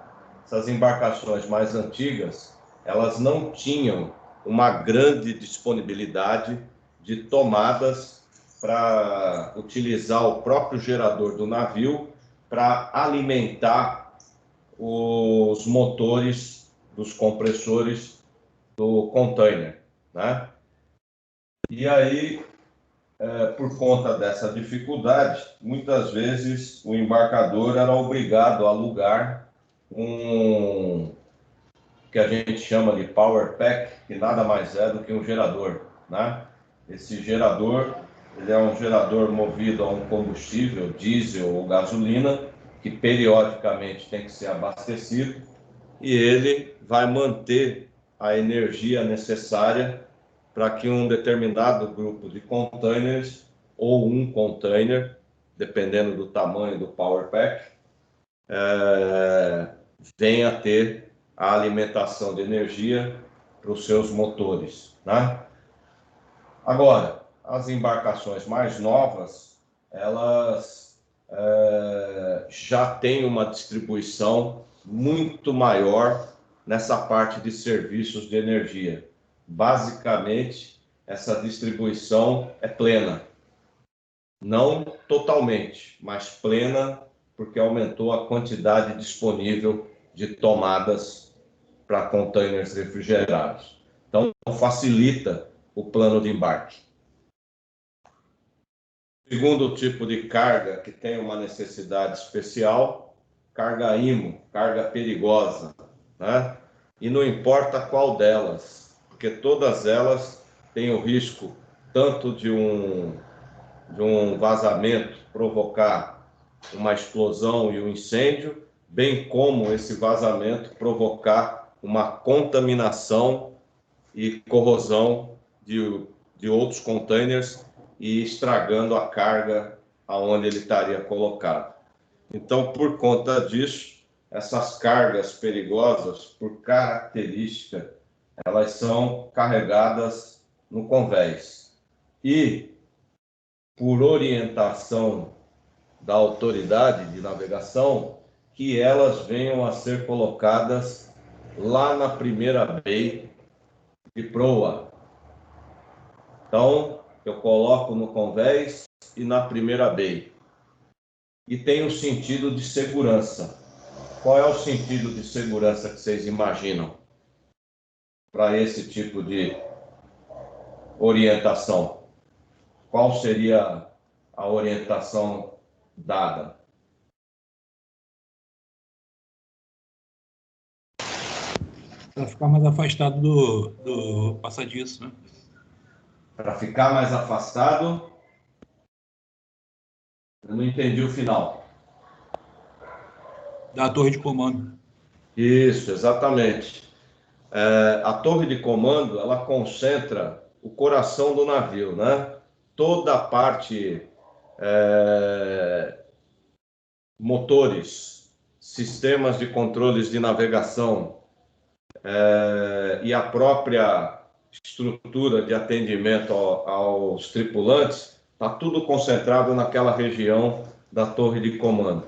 Essas embarcações mais antigas, elas não tinham uma grande disponibilidade de tomadas para utilizar o próprio gerador do navio para alimentar os motores dos compressores do container, né? E aí, por conta dessa dificuldade, muitas vezes o embarcador era obrigado a alugar um que a gente chama de power pack, que nada mais é do que um gerador, né? Esse gerador, ele é um gerador movido a um combustível, diesel ou gasolina, que periodicamente tem que ser abastecido, e ele vai manter a energia necessária para que um determinado grupo de containers, ou um container, dependendo do tamanho do power pack, venha a ter a alimentação de energia para os seus motores, né? Agora, as embarcações mais novas, elas já têm uma distribuição muito maior nessa parte de serviços de energia. Basicamente, essa distribuição é plena. Não totalmente, mas plena, porque aumentou a quantidade disponível de tomadas para containers refrigerados. Então, facilita o plano de embarque. Segundo tipo de carga que tem uma necessidade especial, carga IMO, carga perigosa, né? E não importa qual delas, porque todas elas têm o risco tanto de um vazamento provocar uma explosão e um incêndio, bem como esse vazamento provocar uma contaminação e corrosão de outros containers e estragando a carga aonde ele estaria colocado. Então, por conta disso, essas cargas perigosas, por característica, elas são carregadas no convés. E, por orientação da autoridade de navegação, que elas venham a ser colocadas lá na primeira bay de proa. Então, eu coloco no convés e na primeira bay. E tem um sentido de segurança. Qual é o sentido de segurança que vocês imaginam para esse tipo de orientação? Qual seria a orientação dada? Para ficar mais afastado do passadiço, né? Para ficar mais afastado? Eu não entendi o final. Da torre de comando. Isso, exatamente. A torre de comando, ela concentra o coração do navio, né? Toda a parte, motores, sistemas de controles de navegação e a própria estrutura de atendimento aos tripulantes, está tudo concentrado naquela região da torre de comando.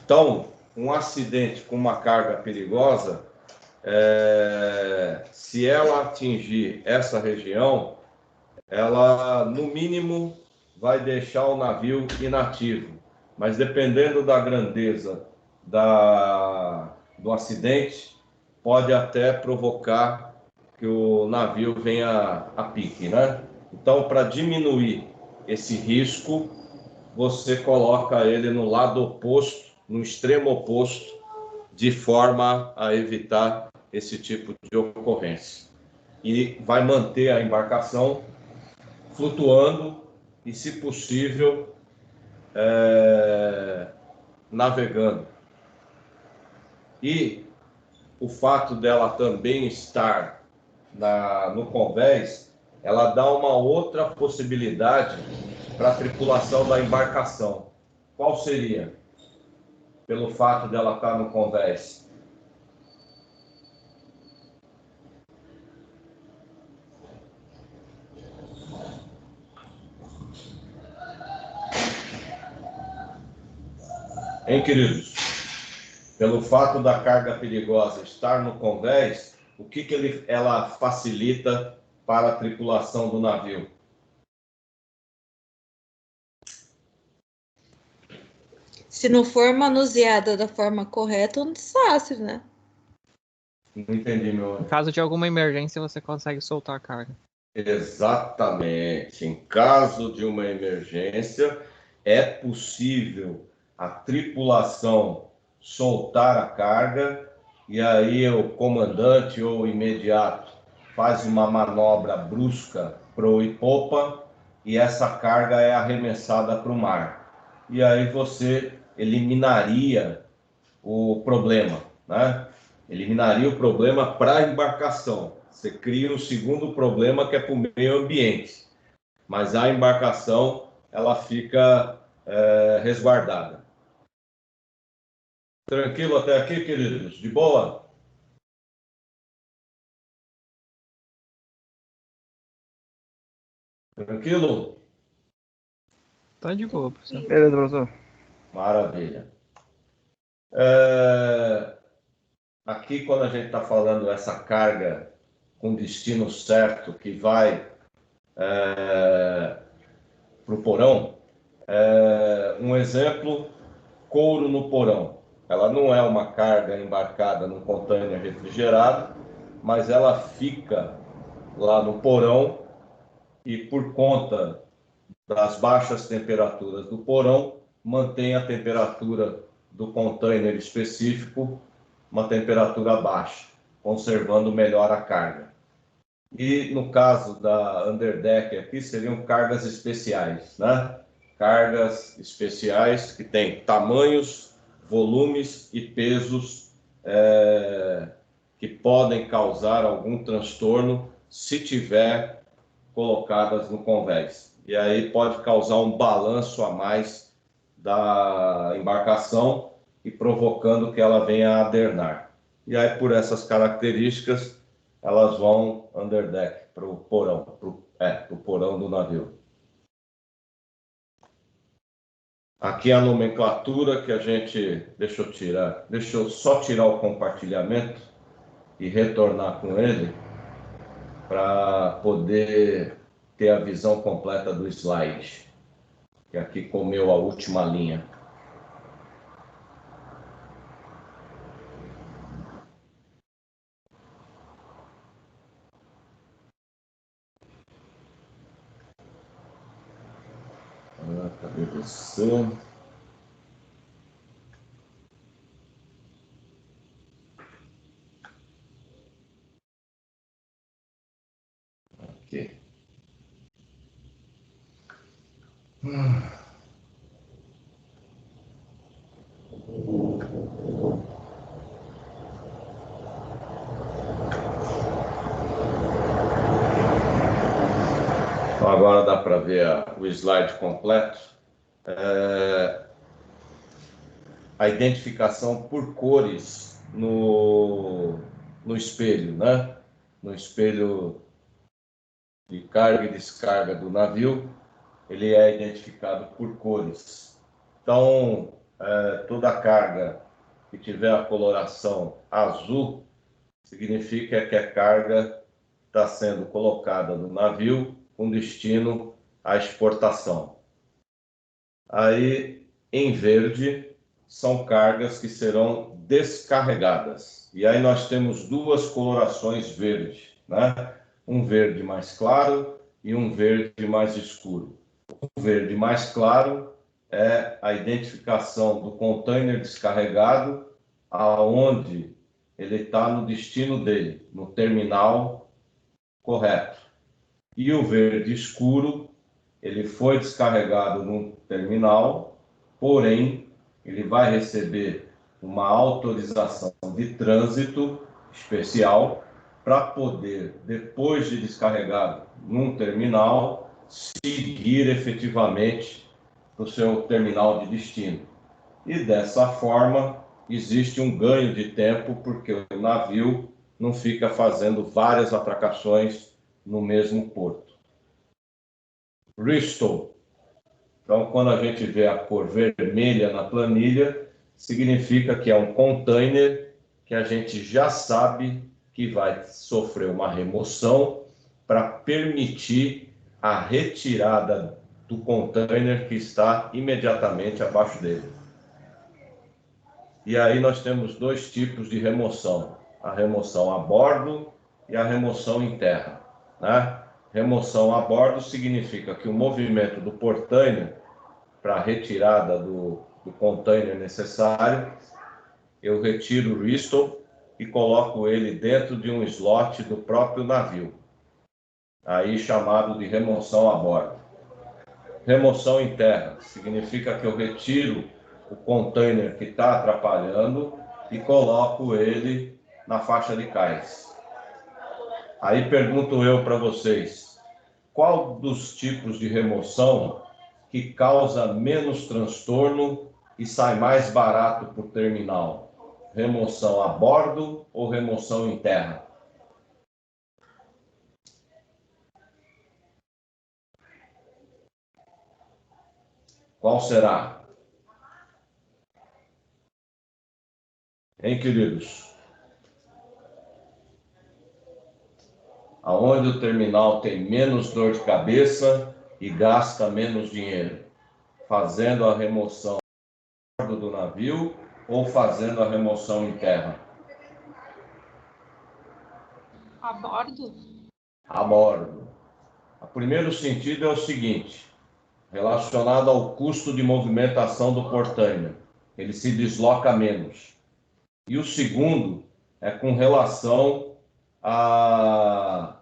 Então, um acidente com uma carga perigosa, se ela atingir essa região, ela, no mínimo, vai deixar o navio inativo. Mas, dependendo da grandeza do acidente, pode até provocar que o navio venha a pique, né? Então, para diminuir esse risco, você coloca ele no lado oposto, no extremo oposto, de forma a evitar esse tipo de ocorrência. E vai manter a embarcação flutuando e, se possível, navegando. E o fato dela também estar no convés, ela dá uma outra possibilidade para a tripulação da embarcação. Qual seria? pelo fato dela estar no convés? Hein, queridos? Pelo fato da carga perigosa estar no convés, o que ela facilita para a tripulação do navio? Se não for manuseada da forma correta, é um desastre, né? Não entendi, meu. Em caso de alguma emergência, você consegue soltar a carga. Exatamente. Em caso de uma emergência, é possível a tripulação soltar a carga e aí o comandante ou o imediato faz uma manobra brusca proa e popa e essa carga é arremessada para o mar. E aí você eliminaria o problema, né? Eliminaria o problema para a embarcação. Você cria um segundo problema que é para o meio ambiente, mas a embarcação ela fica resguardada. Tranquilo até aqui, queridos? De boa? Tranquilo? Tá de boa, professor. Beleza, professor. Maravilha. Aqui, quando a gente está falando essa carga com destino certo, que vai para o porão, um exemplo, couro no porão. Ela não é uma carga embarcada num contêiner refrigerado, mas ela fica lá no porão e, por conta das baixas temperaturas do porão, mantém a temperatura do contêiner específico uma temperatura baixa, conservando melhor a carga. E no caso da underdeck aqui, seriam cargas especiais, né? Cargas especiais que têm tamanhos, volumes e pesos que podem causar algum transtorno se tiver colocadas no convés. E aí pode causar um balanço a mais da embarcação e provocando que ela venha a adernar. E aí, por essas características, elas vão underdeck, para o porão, pro porão do navio. Aqui a nomenclatura que a gente... Deixa eu só tirar o compartilhamento e retornar com ele para poder ter a visão completa do slide, que aqui comeu a última linha. Cadê você? Aqui. Então agora dá para ver o slide completo. A identificação por cores no espelho, né? No espelho de carga e descarga do navio, ele é identificado por cores. Então, toda carga que tiver a coloração azul, significa que a carga está sendo colocada no navio com destino à exportação. Aí, em verde, são cargas que serão descarregadas. E aí nós temos duas colorações verde, né? Um verde mais claro e um verde mais escuro. O verde mais claro é a identificação do container descarregado, aonde ele está no destino dele, no terminal correto. E o verde escuro, ele foi descarregado no terminal, porém, ele vai receber uma autorização de trânsito especial para poder, depois de descarregado num terminal, seguir efetivamente no seu terminal de destino. E dessa forma existe um ganho de tempo, porque o navio não fica fazendo várias atracações no mesmo porto. Restore. Então, quando a gente vê a cor vermelha na planilha, significa que é um container que a gente já sabe que vai sofrer uma remoção para permitir a retirada do container que está imediatamente abaixo dele. E aí nós temos dois tipos de remoção: a remoção a bordo e a remoção em terra, né? Remoção a bordo significa que o movimento do portainer para a retirada do container necessário, eu retiro o restore e coloco ele dentro de um slot do próprio navio, aí chamado de remoção a bordo. Remoção em terra significa que eu retiro o container que está atrapalhando e coloco ele na faixa de cais. Aí pergunto eu para vocês, qual dos tipos de remoção que causa menos transtorno e sai mais barato por terminal? Remoção a bordo ou remoção em terra? Qual será? Hein, queridos? Aonde o terminal tem menos dor de cabeça e gasta menos dinheiro? Fazendo a remoção a bordo do navio ou fazendo a remoção em terra? A bordo? A bordo. O primeiro sentido é o seguinte, relacionado ao custo de movimentação do portainer. Ele se desloca menos. E o segundo é com relação à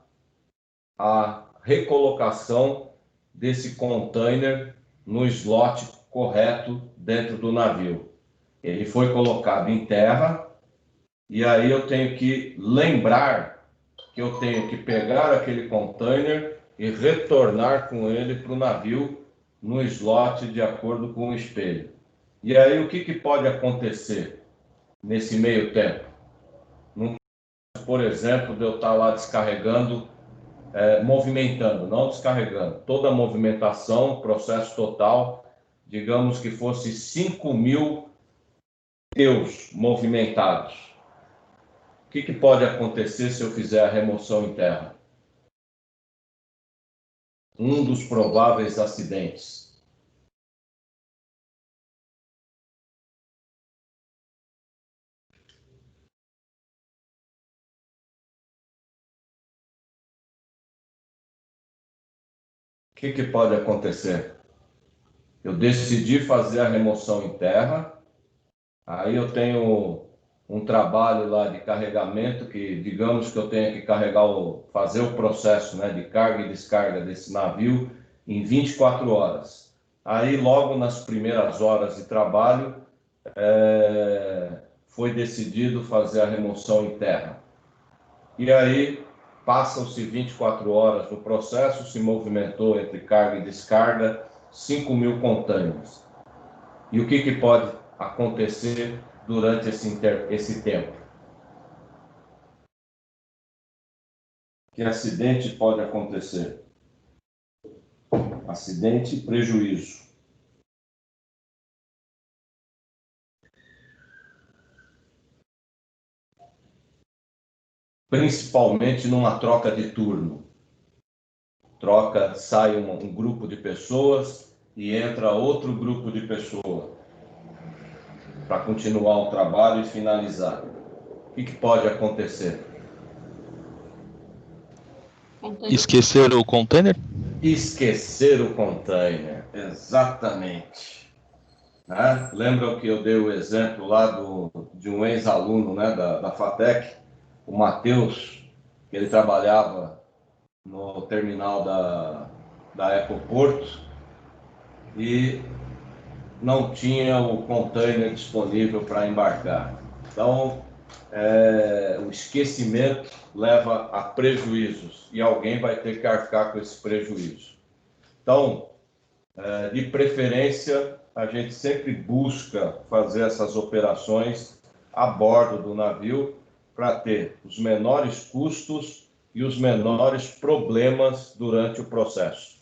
recolocação desse container no slot correto dentro do navio. Ele foi colocado em terra e aí eu tenho que lembrar que eu tenho que pegar aquele container e retornar com ele para o navio no slot de acordo com o espelho. E aí o que pode acontecer nesse meio tempo? Por exemplo, de eu estar lá descarregando, movimentando, não descarregando. Toda a movimentação, processo total, digamos que fosse 5.000 teus movimentados. O que pode acontecer se eu fizer a remoção em terra? Um dos prováveis acidentes. O que pode acontecer? Eu decidi fazer a remoção em terra, aí eu tenho um trabalho lá de carregamento que, digamos que eu tenha que fazer o processo, né, de carga e descarga desse navio em 24 horas. Aí, logo nas primeiras horas de trabalho, foi decidido fazer a remoção em terra. E aí, passam-se 24 horas no processo, se movimentou entre carga e descarga 5.000 containers. E o que pode acontecer durante esse tempo? Que acidente pode acontecer? Acidente e prejuízo. Principalmente numa troca de turno. Sai um grupo de pessoas e entra outro grupo de pessoas para continuar o trabalho e finalizar. O que pode acontecer? Esquecer o container? Esquecer o container, exatamente. Né? Lembra que eu dei o exemplo lá de um ex-aluno, né, da FATEC, o Matheus, que ele trabalhava no terminal da Ecoporto e não tinha o container disponível para embarcar. Então, o esquecimento leva a prejuízos e alguém vai ter que arcar com esse prejuízo. Então, de preferência, a gente sempre busca fazer essas operações a bordo do navio para ter os menores custos e os menores problemas durante o processo.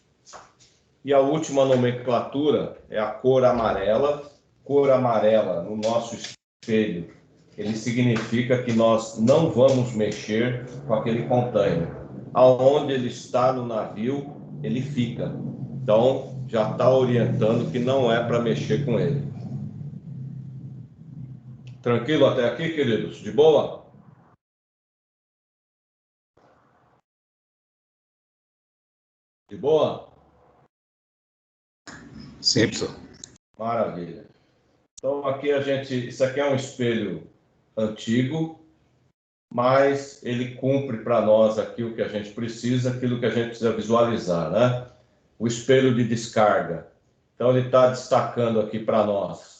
E a última nomenclatura é a cor amarela. Cor amarela, no nosso espelho, ele significa que nós não vamos mexer com aquele container. Aonde ele está no navio, ele fica. Então, já está orientando que não é para mexer com ele. Tranquilo até aqui, queridos? De boa? De boa? Sim, professor. Maravilha. Então, aqui isso aqui é um espelho antigo, mas ele cumpre para nós aqui o que a gente precisa, aquilo que a gente precisa visualizar, né? O espelho de descarga. Então, ele está destacando aqui para nós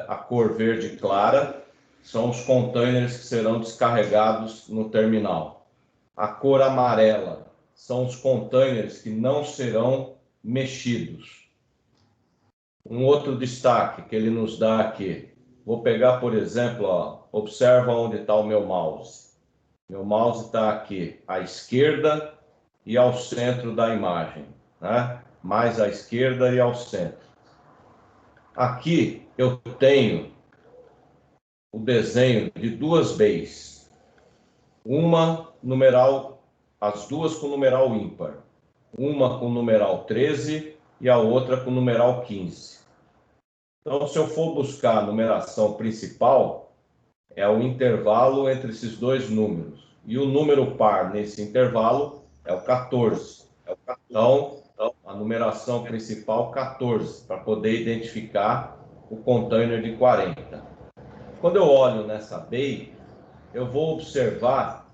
a cor verde clara, são os containers que serão descarregados no terminal. A cor amarela são os containers que não serão mexidos. Um outro destaque que ele nos dá aqui, vou pegar, por exemplo, ó, observa onde está o meu mouse. Meu mouse está aqui à esquerda e ao centro da imagem, né? Mais à esquerda e ao centro. Aqui eu tenho o desenho de duas bays. Uma numeral, as duas com numeral ímpar. Uma com numeral 13 e a outra com numeral 15. Então, se eu for buscar a numeração principal, é o intervalo entre esses dois números. E o número par nesse intervalo é o 14. Então, a numeração principal 14, para poder identificar o container de 40. Quando eu olho nessa bay, eu vou observar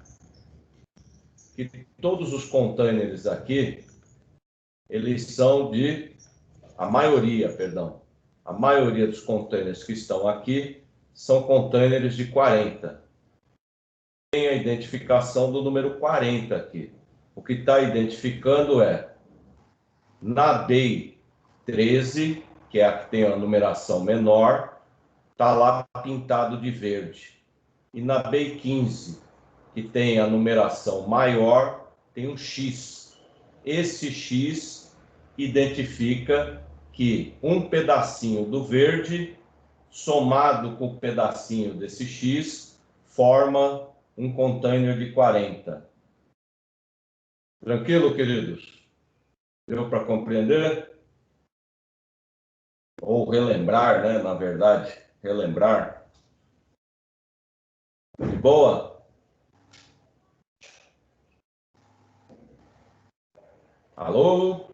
que todos os containers aqui, eles são a maioria dos containers que estão aqui são containers de 40. Tem a identificação do número 40 aqui. O que está identificando é, na bay 13, que é a que tem a numeração menor, está lá pintado de verde. E na bay 15, que tem a numeração maior, tem um X. Esse X identifica que um pedacinho do verde, somado com o pedacinho desse X, forma um container de 40. Tranquilo, queridos? Deu para compreender? Ou relembrar, né? Na verdade, relembrar. De boa? Alô?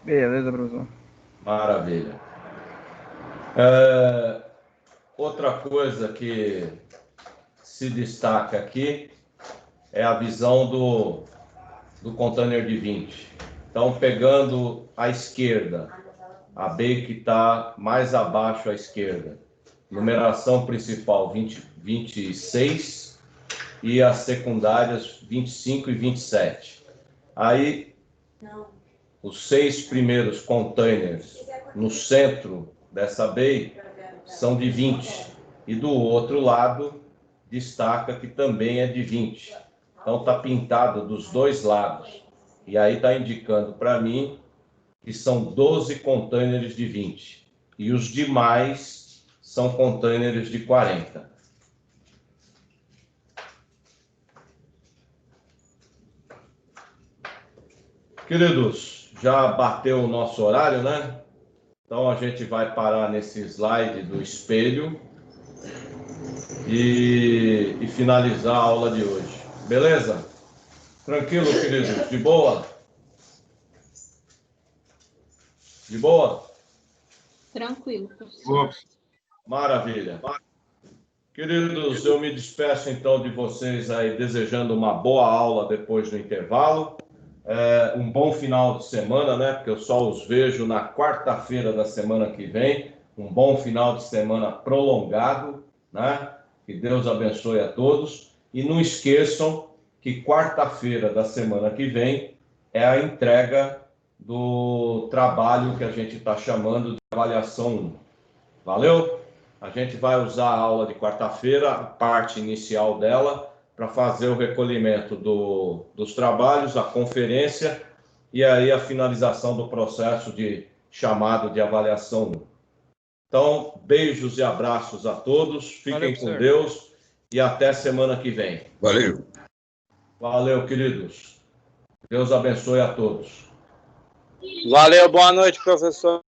Beleza, professor. Maravilha. Outra coisa que se destaca aqui é a visão do container de 20. Então, pegando à esquerda, a B que está mais abaixo à esquerda, numeração principal 26 e as secundárias 25 e 27. Aí, os 6 primeiros containers no centro dessa bay são de 20. E do outro lado, destaca que também é de 20. Então, está pintado dos dois lados. E aí está indicando para mim que são 12 containers de 20. E os demais são containers de 40. Queridos, já bateu o nosso horário, né? Então, a gente vai parar nesse slide do espelho e finalizar a aula de hoje. Beleza? Tranquilo, queridos? De boa? De boa? Tranquilo, professor. Maravilha. Queridos, eu me despeço então de vocês aí, desejando uma boa aula depois do intervalo. Um bom final de semana, né? Porque eu só os vejo na quarta-feira da semana que vem. Um bom final de semana prolongado, né? Que Deus abençoe a todos. E não esqueçam que quarta-feira da semana que vem é a entrega do trabalho que a gente está chamando de avaliação 1. Valeu? A gente vai usar a aula de quarta-feira, a parte inicial dela, para fazer o recolhimento dos trabalhos, a conferência e aí a finalização do processo de chamado de avaliação 1. Então, beijos e abraços a todos, fiquem Valeu, com professor. Deus e até semana que vem. Valeu. Valeu, queridos. Deus abençoe a todos. Valeu, boa noite, professor.